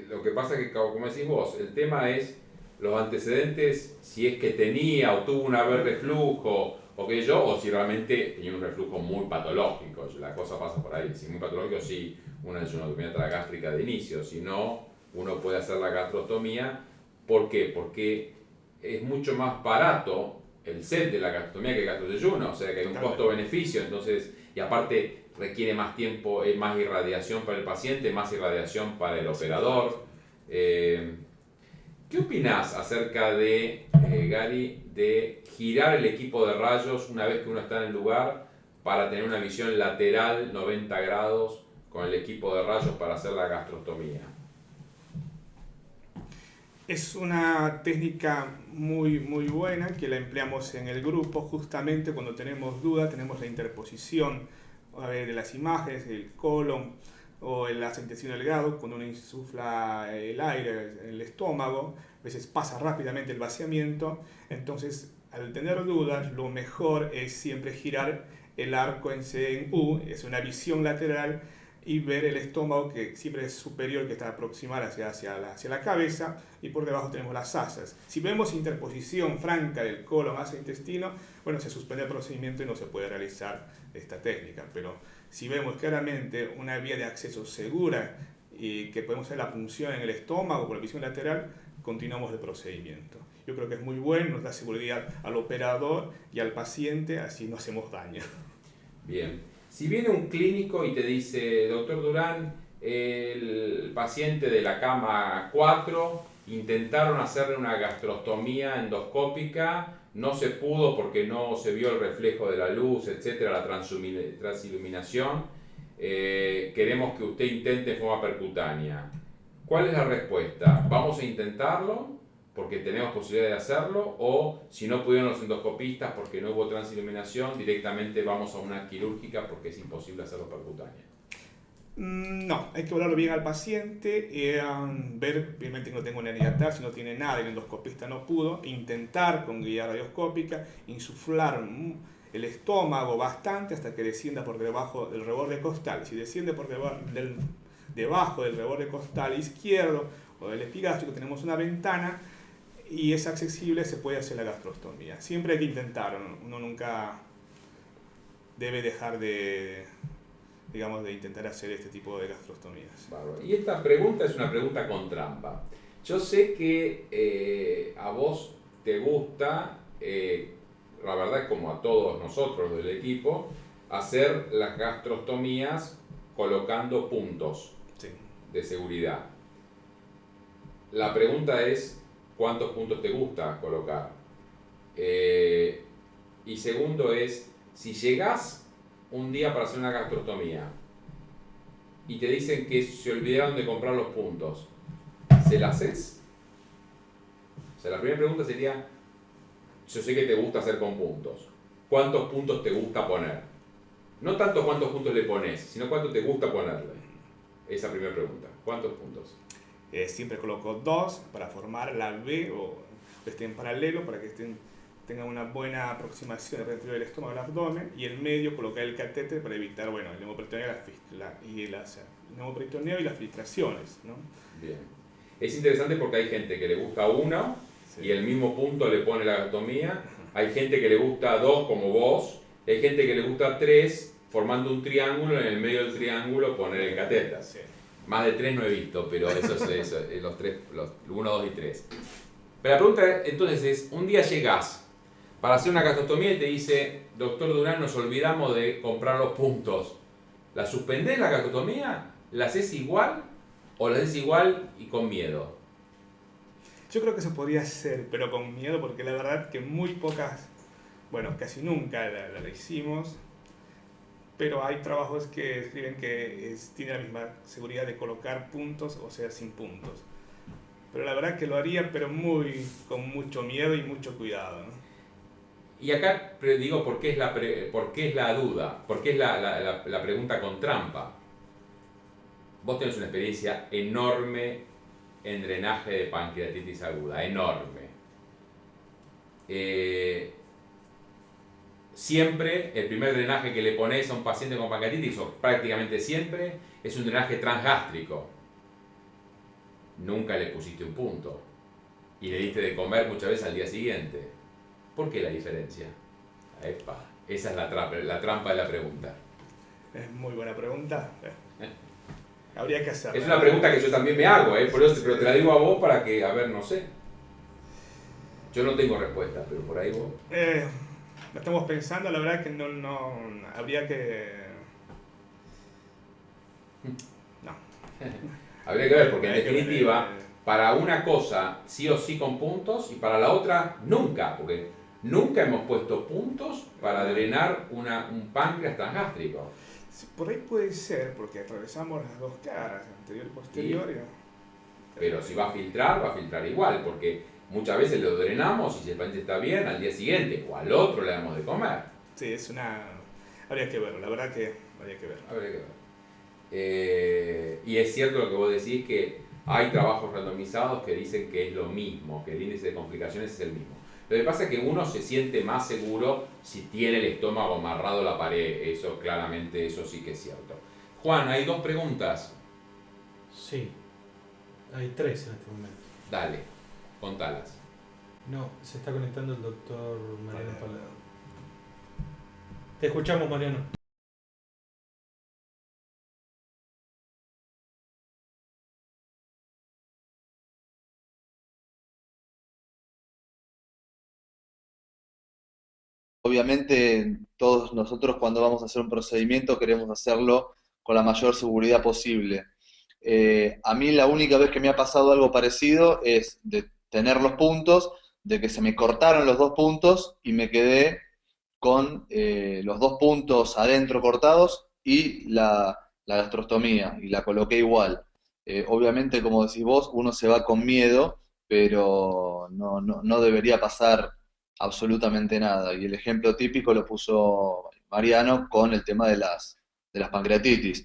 lo que pasa es que, como decís vos, el tema es los antecedentes, si es que tenía o tuvo una vez reflujo o si realmente tenía un reflujo muy patológico. La cosa pasa por ahí. Si es muy patológico, sí, una yeyunostomía transgástrica de inicio. Si no, uno puede hacer la gastrostomía. ¿Por qué? Porque es mucho más barato el set de la gastrostomía que el gastroyeyuno, o sea que hay un costo-beneficio, entonces, y aparte requiere más tiempo, más irradiación para el paciente, más irradiación para el operador. ¿Qué opinás acerca de, Gary, de girar el equipo de rayos una vez que uno está en el lugar para tener una visión lateral 90 grados con el equipo de rayos para hacer la gastrostomía? Es una técnica muy buena que la empleamos en el grupo justamente cuando tenemos duda, tenemos la interposición de las imágenes, el colon o el asa intestino delgado, cuando uno insufla el aire en el estómago, a veces pasa rápidamente el vaciamiento, entonces al tener dudas lo mejor es siempre girar el arco en C en U, es una visión lateral, y ver el estómago que siempre es superior, que está aproximado hacia la cabeza, y por debajo tenemos las asas. Si vemos interposición franca del colon hacia el intestino, bueno, se suspende el procedimiento y no se puede realizar esta técnica, pero si vemos claramente una vía de acceso segura y que podemos hacer la punción en el estómago por la visión lateral, continuamos el procedimiento. Yo creo que es muy bueno, nos da seguridad al operador y al paciente, así no hacemos daño. Bien. Si viene un clínico y te dice, doctor Durán, el paciente de la cama 4, intentaron hacerle una gastrostomía endoscópica, no se pudo porque no se vio el reflejo de la luz, etcétera, la transiluminación, queremos que usted intente en forma percutánea. ¿Cuál es la respuesta? ¿Vamos a intentarlo porque tenemos posibilidad de hacerlo? O si no pudieron los endoscopistas porque no hubo transiluminación, directamente vamos a una quirúrgica porque es imposible hacerlo percutánea. No, hay que hablarlo bien al paciente, ver, obviamente que no tengo una hernia hiatal, si no tiene nada y el endoscopista no pudo, intentar con guía radioscópica, insuflar el estómago bastante hasta que descienda por debajo del reborde costal. Si desciende por debajo del reborde costal izquierdo o del epigástrico, tenemos una ventana y es accesible, se puede hacer la gastrostomía. Siempre hay que intentar, uno nunca debe dejar de intentar hacer este tipo de gastrostomías. Y esta pregunta es una pregunta con trampa. Yo sé que a vos te gusta, la verdad es como a todos nosotros del equipo, hacer las gastrostomías colocando puntos de seguridad. La pregunta es, ¿cuántos puntos te gusta colocar? Y segundo es, si llegás un día para hacer una gastrostomía y te dicen que se olvidaron de comprar los puntos, ¿se la haces? sea, la primera pregunta sería, yo sé que te gusta hacer con puntos. ¿Cuántos puntos te gusta poner? No tanto cuántos puntos le pones, sino cuánto te gusta ponerle. Esa primera pregunta. ¿Cuántos puntos? Siempre coloco 2 para formar la V o que estén en paralelo, para que tengan una buena aproximación entre el estómago y el abdomen, y el medio colocar el catéter para evitar, bueno, el neumoperitoneo y las filtraciones, ¿no? Bien. Es interesante porque hay gente que le gusta uno y el mismo punto le pone la gastrostomía. Hay gente que le gusta 2 como vos. Hay gente que le gusta 3 formando un triángulo, en el medio del triángulo poner el catéter. Sí. Más de 3 no he visto, pero eso es los 3, los 1, 2 y 3. Pero la pregunta entonces es, un día llegás para hacer una gastrostomía y te dice, doctor Durán, nos olvidamos de comprar los puntos. ¿La suspendés la gastrostomía? ¿La haces igual o la haces igual y con miedo? Yo creo que eso podría ser, pero con miedo, porque la verdad que muy pocas, bueno, casi nunca la hicimos, pero hay trabajos que escriben que tiene la misma seguridad de colocar puntos, o sea, sin puntos. Pero la verdad que lo haría, pero con mucho miedo y mucho cuidado, ¿no? Y acá digo, ¿por qué es la duda? ¿Por qué es la pregunta con trampa? Vos tenés una experiencia enorme en drenaje de pancreatitis aguda, enorme. Siempre el primer drenaje que le pones a un paciente con pancreatitis, o prácticamente siempre, es un drenaje transgástrico. Nunca le pusiste un punto. Y le diste de comer muchas veces al día siguiente. ¿Por qué la diferencia? Epa, esa es la trampa de la pregunta. Es muy buena pregunta. Habría que hacerla. Es una pregunta que yo también me hago, por eso, pero te la digo a vos para que, a ver, no sé. Yo no tengo respuesta, pero por ahí vos. Lo estamos pensando, la verdad que no habría que... No. Habría que ver, porque en definitiva, para una cosa sí o sí con puntos y para la otra nunca, porque nunca hemos puesto puntos para drenar un páncreas transgástrico. Por ahí puede ser, porque atravesamos las dos caras, anterior y posterior. Sí. Pero si va a filtrar igual, porque muchas veces lo drenamos y si el paciente está bien, al día siguiente o al otro le damos de comer. Sí, habría que verlo, la verdad que habría que verlo. Habría que ver. Y es cierto lo que vos decís, que hay trabajos randomizados que dicen que es lo mismo, que el índice de complicaciones es el mismo. Lo que pasa es que uno se siente más seguro si tiene el estómago amarrado a la pared, eso claramente, eso sí que es cierto. Juan, hay 2 preguntas. Sí, hay 3 en este momento. Dale, contalas. No, se está conectando el doctor Mariano Palado. Te escuchamos, Mariano. Obviamente, todos nosotros cuando vamos a hacer un procedimiento queremos hacerlo con la mayor seguridad posible. A mí la única vez que me ha pasado algo parecido es de tener los puntos, de que se me cortaron los 2 puntos y me quedé con los 2 puntos adentro cortados y la gastrostomía, y la coloqué igual. Obviamente, como decís vos, uno se va con miedo, pero no debería pasar absolutamente nada. Y el ejemplo típico lo puso Mariano con el tema de las pancreatitis.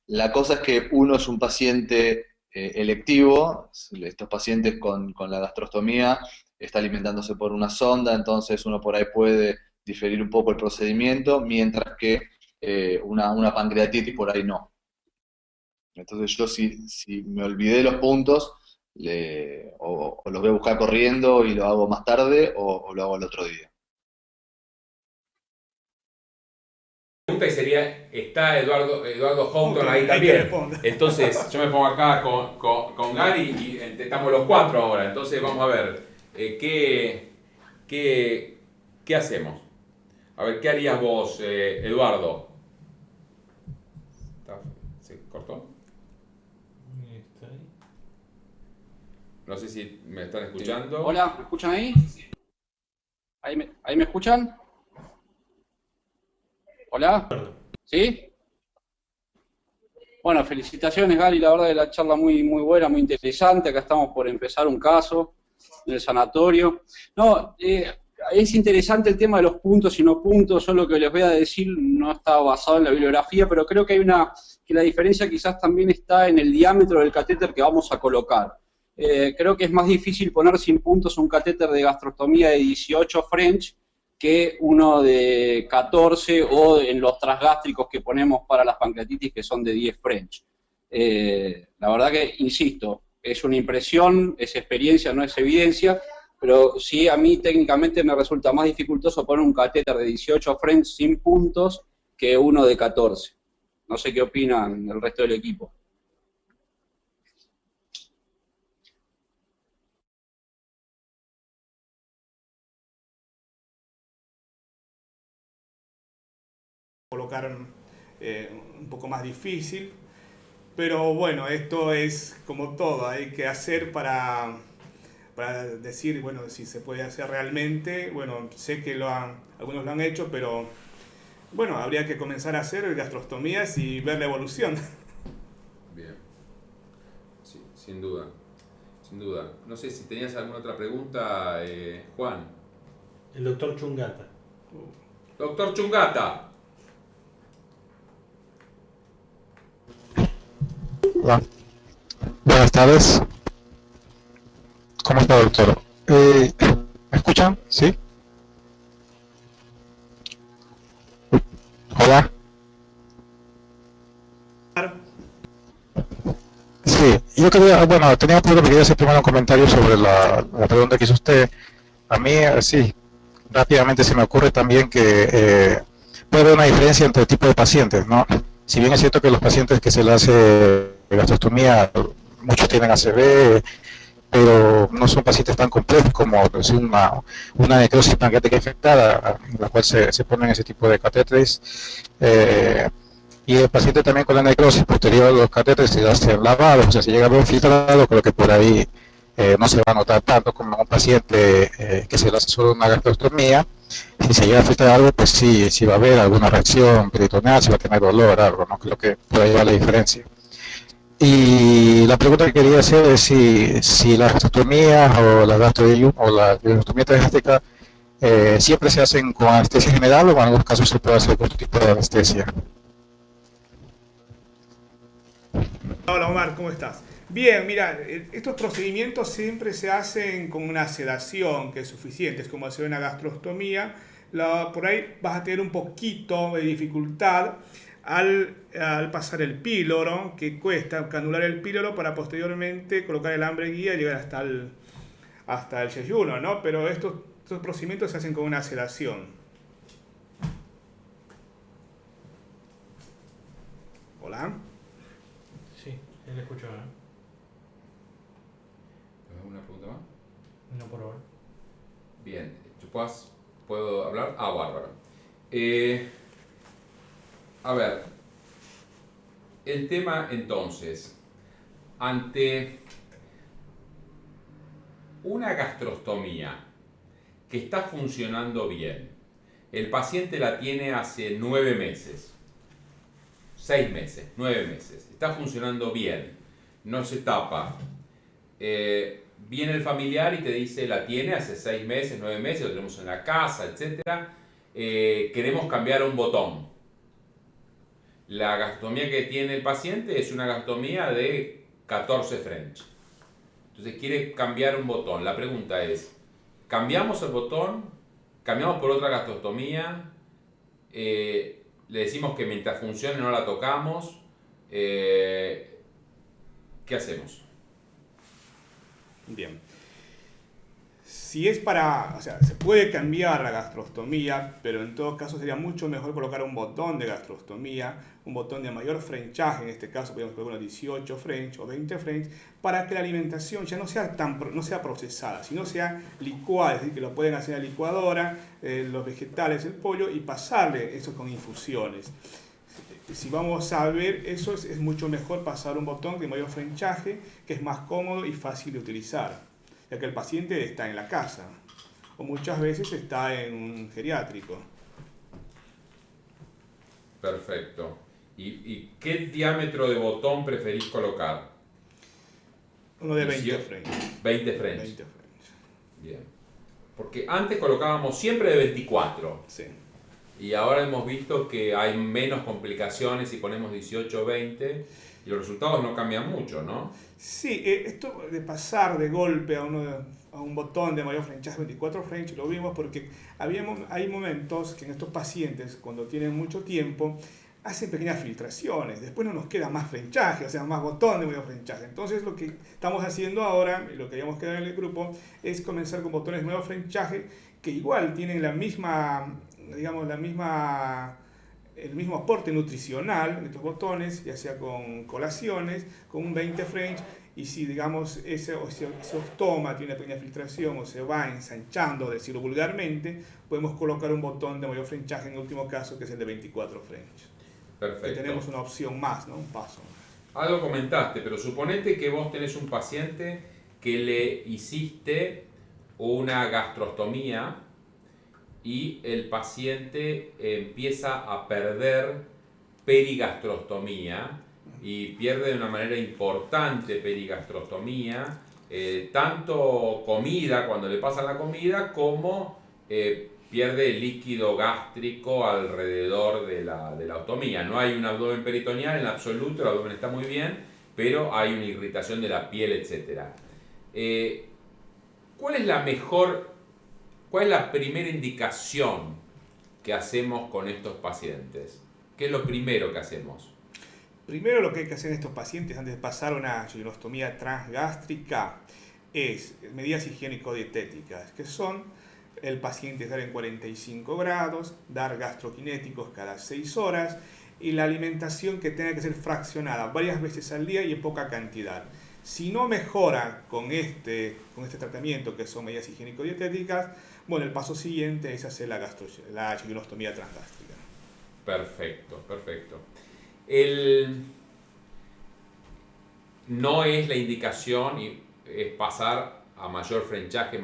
La cosa es que uno es un paciente electivo, estos pacientes con la gastrostomía está alimentándose por una sonda, entonces uno por ahí puede diferir un poco el procedimiento, mientras que una pancreatitis por ahí no. Entonces yo si me olvidé los puntos, o los voy a buscar corriendo y lo hago más tarde, o lo hago el otro día. La pregunta y sería, ¿está Eduardo Houghton Ok, ahí hay que también? responder. Entonces, yo me pongo acá con Gary y estamos los 4 ahora. Entonces, vamos a ver, ¿qué hacemos? A ver, ¿qué harías vos, Eduardo? ¿Se cortó? Está ahí. No sé si me están escuchando. Hola, ¿me escuchan ahí? ¿Ahí me escuchan? Hola, ¿sí? Bueno, felicitaciones, Gary, la verdad de la charla muy buena, muy interesante. Acá estamos por empezar un caso. en el sanatorio. No, es interesante el tema de los puntos y no puntos. Yo lo que les voy a decir no está basado en la bibliografía, pero creo que que la diferencia quizás también está en el diámetro del catéter que vamos a colocar. Creo que es más difícil poner sin puntos un catéter de gastrostomía de 18 French que uno de 14 o en los transgástricos que ponemos para las pancreatitis que son de 10 French. La verdad que, insisto, es una impresión, es experiencia, no es evidencia, pero sí a mí técnicamente me resulta más dificultoso poner un catéter de 18 French sin puntos que uno de 14. No sé qué opinan el resto del equipo. Colocar un poco más difícil, pero bueno, esto es como todo, hay que hacer para decir, bueno, si se puede hacer realmente. Bueno, sé que algunos lo han hecho, pero bueno, habría que comenzar a hacer gastrostomías y ver la evolución. Bien, sí, sin duda, sin duda. No sé si tenías alguna otra pregunta, Juan. El doctor Chungata. Doctor Chungata. Hola. Buenas tardes. ¿Cómo está, doctor? ¿Me escuchan? ¿Sí? Hola. Sí, yo quería, bueno, tenía un problema, quería hacer primero un comentario sobre la pregunta que hizo usted. A mí, sí, rápidamente se me ocurre también que puede haber una diferencia entre el tipo de pacientes, ¿no? Si bien es cierto que los pacientes que se les hace gastrostomía, muchos tienen ACV, pero no son pacientes tan complejos como pues, una necrosis pancreática infectada, en la cual se ponen ese tipo de catéteres. Y el paciente también con la necrosis posterior a los catéteres se hacen lavados, o sea, se llega a ver filtrado, creo que por ahí no se va a notar tanto como un paciente que se le hace solo una gastrostomía. Si se llega a filtrar algo, pues sí va a haber alguna reacción peritoneal, si va a tener dolor, algo, ¿no? Creo que por ahí va la diferencia. Y la pregunta que quería hacer es si las gastrostomías o la gastrostomía transgástrica siempre se hacen con anestesia general o en algunos casos se puede hacer con otro tipo de anestesia. Hola Omar, ¿cómo estás? Bien, mira, estos procedimientos siempre se hacen con una sedación que es suficiente, es como hacer una gastrostomía. Por ahí vas a tener un poquito de dificultad al pasar el píloro, que cuesta canular el píloro para posteriormente colocar el hambre guía y llegar hasta el yeyuno, ¿no? Pero estos procedimientos se hacen con una sedación. Hola. Sí, él escuchó, ¿no? ¿Alguna pregunta más? No por ahora. Bien, ¿puedo hablar? Ah, bárbaro. A ver, el tema entonces, ante una gastrostomía que está funcionando bien, el paciente la tiene hace 9 meses, 6 meses, 9 meses, está funcionando bien, no se tapa, viene el familiar y te dice la tiene hace 6 meses, 9 meses, lo tenemos en la casa, etc. Queremos cambiar un botón. La gastrostomía que tiene el paciente es una gastrostomía de 14 French. Entonces quiere cambiar un botón. La pregunta es, ¿cambiamos el botón? ¿Cambiamos por otra gastrostomía? Le decimos que mientras funcione no la tocamos. ¿Qué hacemos? Bien. Si es o sea, se puede cambiar la gastrostomía, pero en todo caso sería mucho mejor colocar un botón de gastrostomía, un botón de mayor frenchaje, en este caso podemos colocar unos 18 French o 20 French, para que la alimentación ya no sea procesada, sino sea licuada, es decir, que lo pueden hacer en la licuadora, los vegetales, el pollo, y pasarle eso con infusiones. Si vamos a ver eso, es mucho mejor pasar un botón de mayor frenchaje, que es más cómodo y fácil de utilizar, ya que el paciente está en la casa o muchas veces está en un geriátrico. Perfecto. ¿Y qué diámetro de botón preferís colocar? Uno de 20 French. 20 French. 20 French. Bien. Porque antes colocábamos siempre de 24. Sí. Y ahora hemos visto que hay menos complicaciones si ponemos 18 o 20 y los resultados no cambian mucho, ¿no? Sí, esto de pasar de golpe a un botón de mayor frenchaje 24 French lo vimos porque hay momentos que en estos pacientes, cuando tienen mucho tiempo, hacen pequeñas filtraciones. Después no nos queda más frenchaje, o sea, más botón de mayor frenchaje. Entonces lo que estamos haciendo ahora, y lo que habíamos quedado en el grupo, es comenzar con botones de mayor frenchaje que igual tienen la misma, digamos, el mismo aporte nutricional en estos botones, ya sea con colaciones, con un 20 French, y si, digamos, ese ostoma tiene una pequeña filtración o se va ensanchando, decirlo vulgarmente, podemos colocar un botón de mayor frenchaje en el último caso, que es el de 24 French. Perfecto. Que tenemos una opción más, ¿no? Un paso. Algo comentaste, pero suponete que vos tenés un paciente que le hiciste una gastrostomía y el paciente empieza a perder perigastrostomía y pierde de una manera importante perigastrostomía, tanto comida cuando le pasa la comida como pierde el líquido gástrico alrededor de la ostomía. No hay un abdomen peritoneal en absoluto, el abdomen está muy bien, pero hay una irritación de la piel, etc. ¿Cuál es la primera indicación que hacemos con estos pacientes? ¿Qué es lo primero que hacemos? Primero lo que hay que hacer en estos pacientes antes de pasar una ginenostomía transgástrica es medidas higiénico-dietéticas, que son el paciente estar en 45 grados, dar gastroquinéticos cada 6 horas y la alimentación que tenga que ser fraccionada varias veces al día y en poca cantidad. Si no mejora con este tratamiento, que son medidas higiénico-dietéticas, bueno, el paso siguiente es hacer la ginenostomía transgástrica. Perfecto, perfecto. No es la indicación es pasar a mayor frenchaje,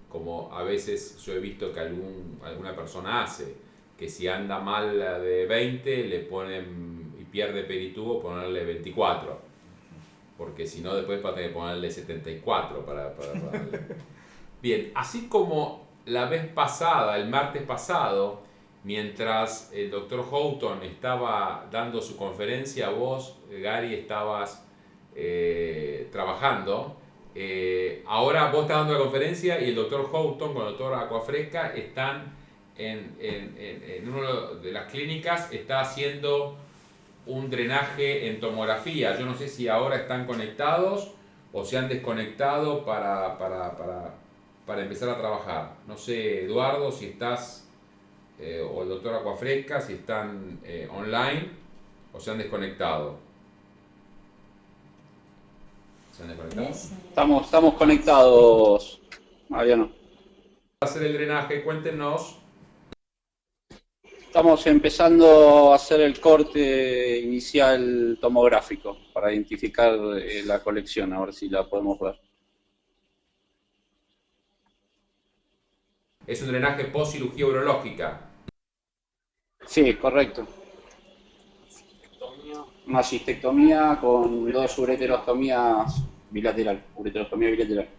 como a veces yo he visto que alguna persona hace, que si anda mal de 20 le ponen y pierde peritubo, ponerle 24, porque si no después va a tener que ponerle 74 para darle. Bien, así como la vez pasada, el martes pasado, mientras el doctor Houghton estaba dando su conferencia, vos, Gary, estabas trabajando. Ahora vos estás dando la conferencia y el doctor Houghton con el doctor Aquafresca están en una de las clínicas, está haciendo un drenaje en tomografía. Yo no sé si ahora están conectados o se han desconectado para empezar a trabajar. No sé, Eduardo, si estás, o el doctor Aquafresca, si están online o se han desconectado. ¿Se han desconectado? Estamos conectados, Mariano. Para hacer el drenaje, cuéntenos. Estamos empezando a hacer el corte inicial tomográfico para identificar la colección, a ver si la podemos ver. Es un drenaje post cirugía urológica. Sí, correcto. Una cistectomía con 2 ureterostomías bilateral, ureterostomía bilateral.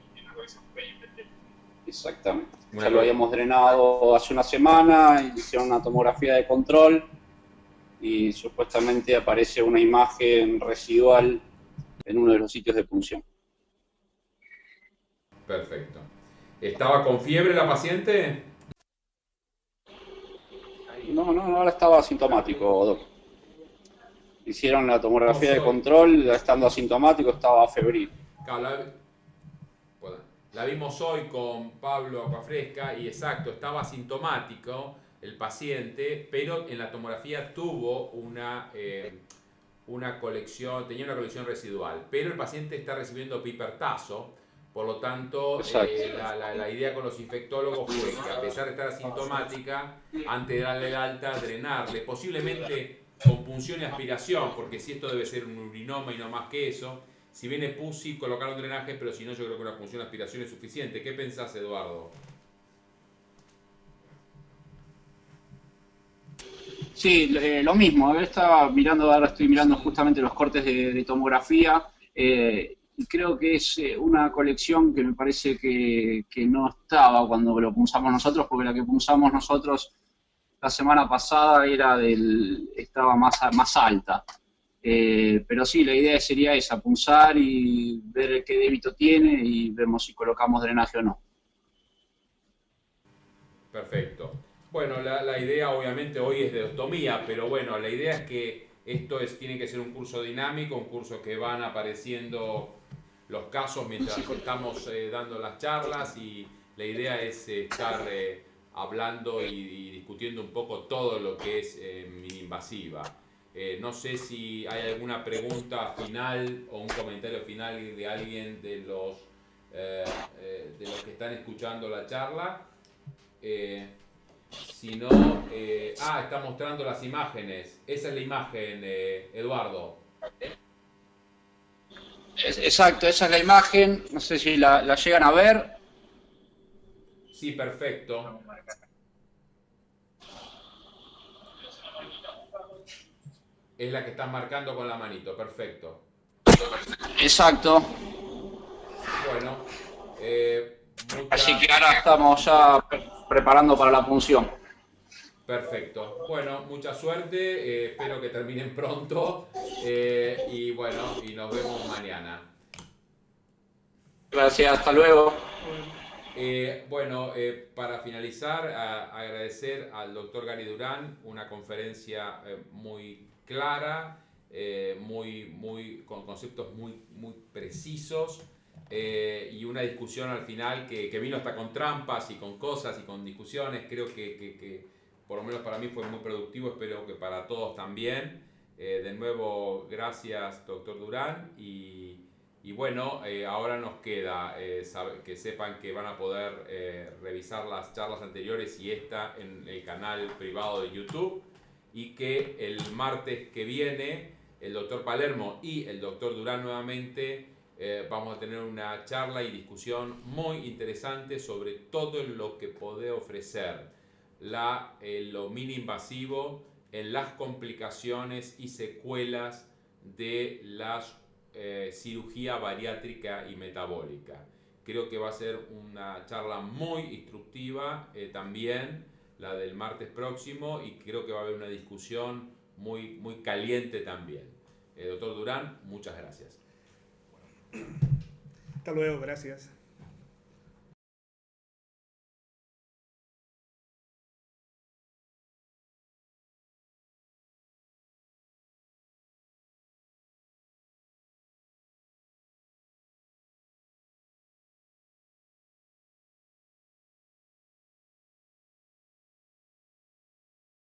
Exactamente. Ya lo habíamos drenado hace una semana, hicieron una tomografía de control y supuestamente aparece una imagen residual en uno de los sitios de punción. Perfecto. ¿Estaba con fiebre la paciente? No, ahora estaba asintomático, Doc. Hicieron la tomografía de control, estando asintomático estaba febril. La vimos hoy con Pablo Aquafresca y exacto, estaba asintomático el paciente, pero en la tomografía tuvo una colección, tenía una colección residual, pero el paciente está recibiendo pipertazo, por lo tanto la idea con los infectólogos fue que a pesar de estar asintomática, antes de darle el alta, drenarle, posiblemente con punción y aspiración, porque si esto debe ser un urinoma y no más que eso. Si viene PUSI, colocar un drenaje, pero si no, yo creo que una punción de aspiración es suficiente. ¿Qué pensás, Eduardo? Sí, lo mismo. Ahora estoy mirando justamente los cortes de tomografía. y creo que es una colección que me parece que no estaba cuando lo punzamos nosotros, porque la que punzamos nosotros la semana pasada estaba más alta. Pero sí, la idea sería esa, punzar y ver qué débito tiene y vemos si colocamos drenaje o no. Perfecto. Bueno, la idea obviamente hoy es de ostomía, pero bueno, la idea es que tiene que ser un curso dinámico, un curso que van apareciendo los casos mientras estamos dando las charlas, y la idea es estar hablando y discutiendo un poco todo lo que es mini-invasiva. No sé si hay alguna pregunta final o un comentario final de alguien de los que están escuchando la charla. Si no, está mostrando las imágenes. Esa es la imagen, Eduardo. Exacto, esa es la imagen. No sé si la llegan a ver. Sí, perfecto. Es la que estás marcando con la manito, perfecto. Exacto. Bueno, así que ahora estamos ya preparando para la punción. Perfecto. Bueno, mucha suerte. Espero que terminen pronto. Y bueno, y nos vemos mañana. Gracias, hasta luego. Para finalizar, agradecer al doctor Gary Durán, una conferencia muy clara, con conceptos muy precisos, y una discusión al final que vino hasta con trampas y con cosas y con discusiones. Creo que por lo menos para mí fue muy productivo, espero que para todos también. De nuevo, gracias, doctor Durán, y bueno, ahora nos queda que sepan que van a poder revisar las charlas anteriores y esta en el canal privado de YouTube, y que el martes que viene el doctor Palermo y el doctor Durán nuevamente vamos a tener una charla y discusión muy interesante sobre todo lo que puede ofrecer lo mini invasivo en las complicaciones y secuelas de las cirugía bariátrica y metabólica. Creo que va a ser una charla muy instructiva también, la del martes próximo, y creo que va a haber una discusión muy caliente también. Doctor Durán, muchas gracias. Hasta luego, gracias.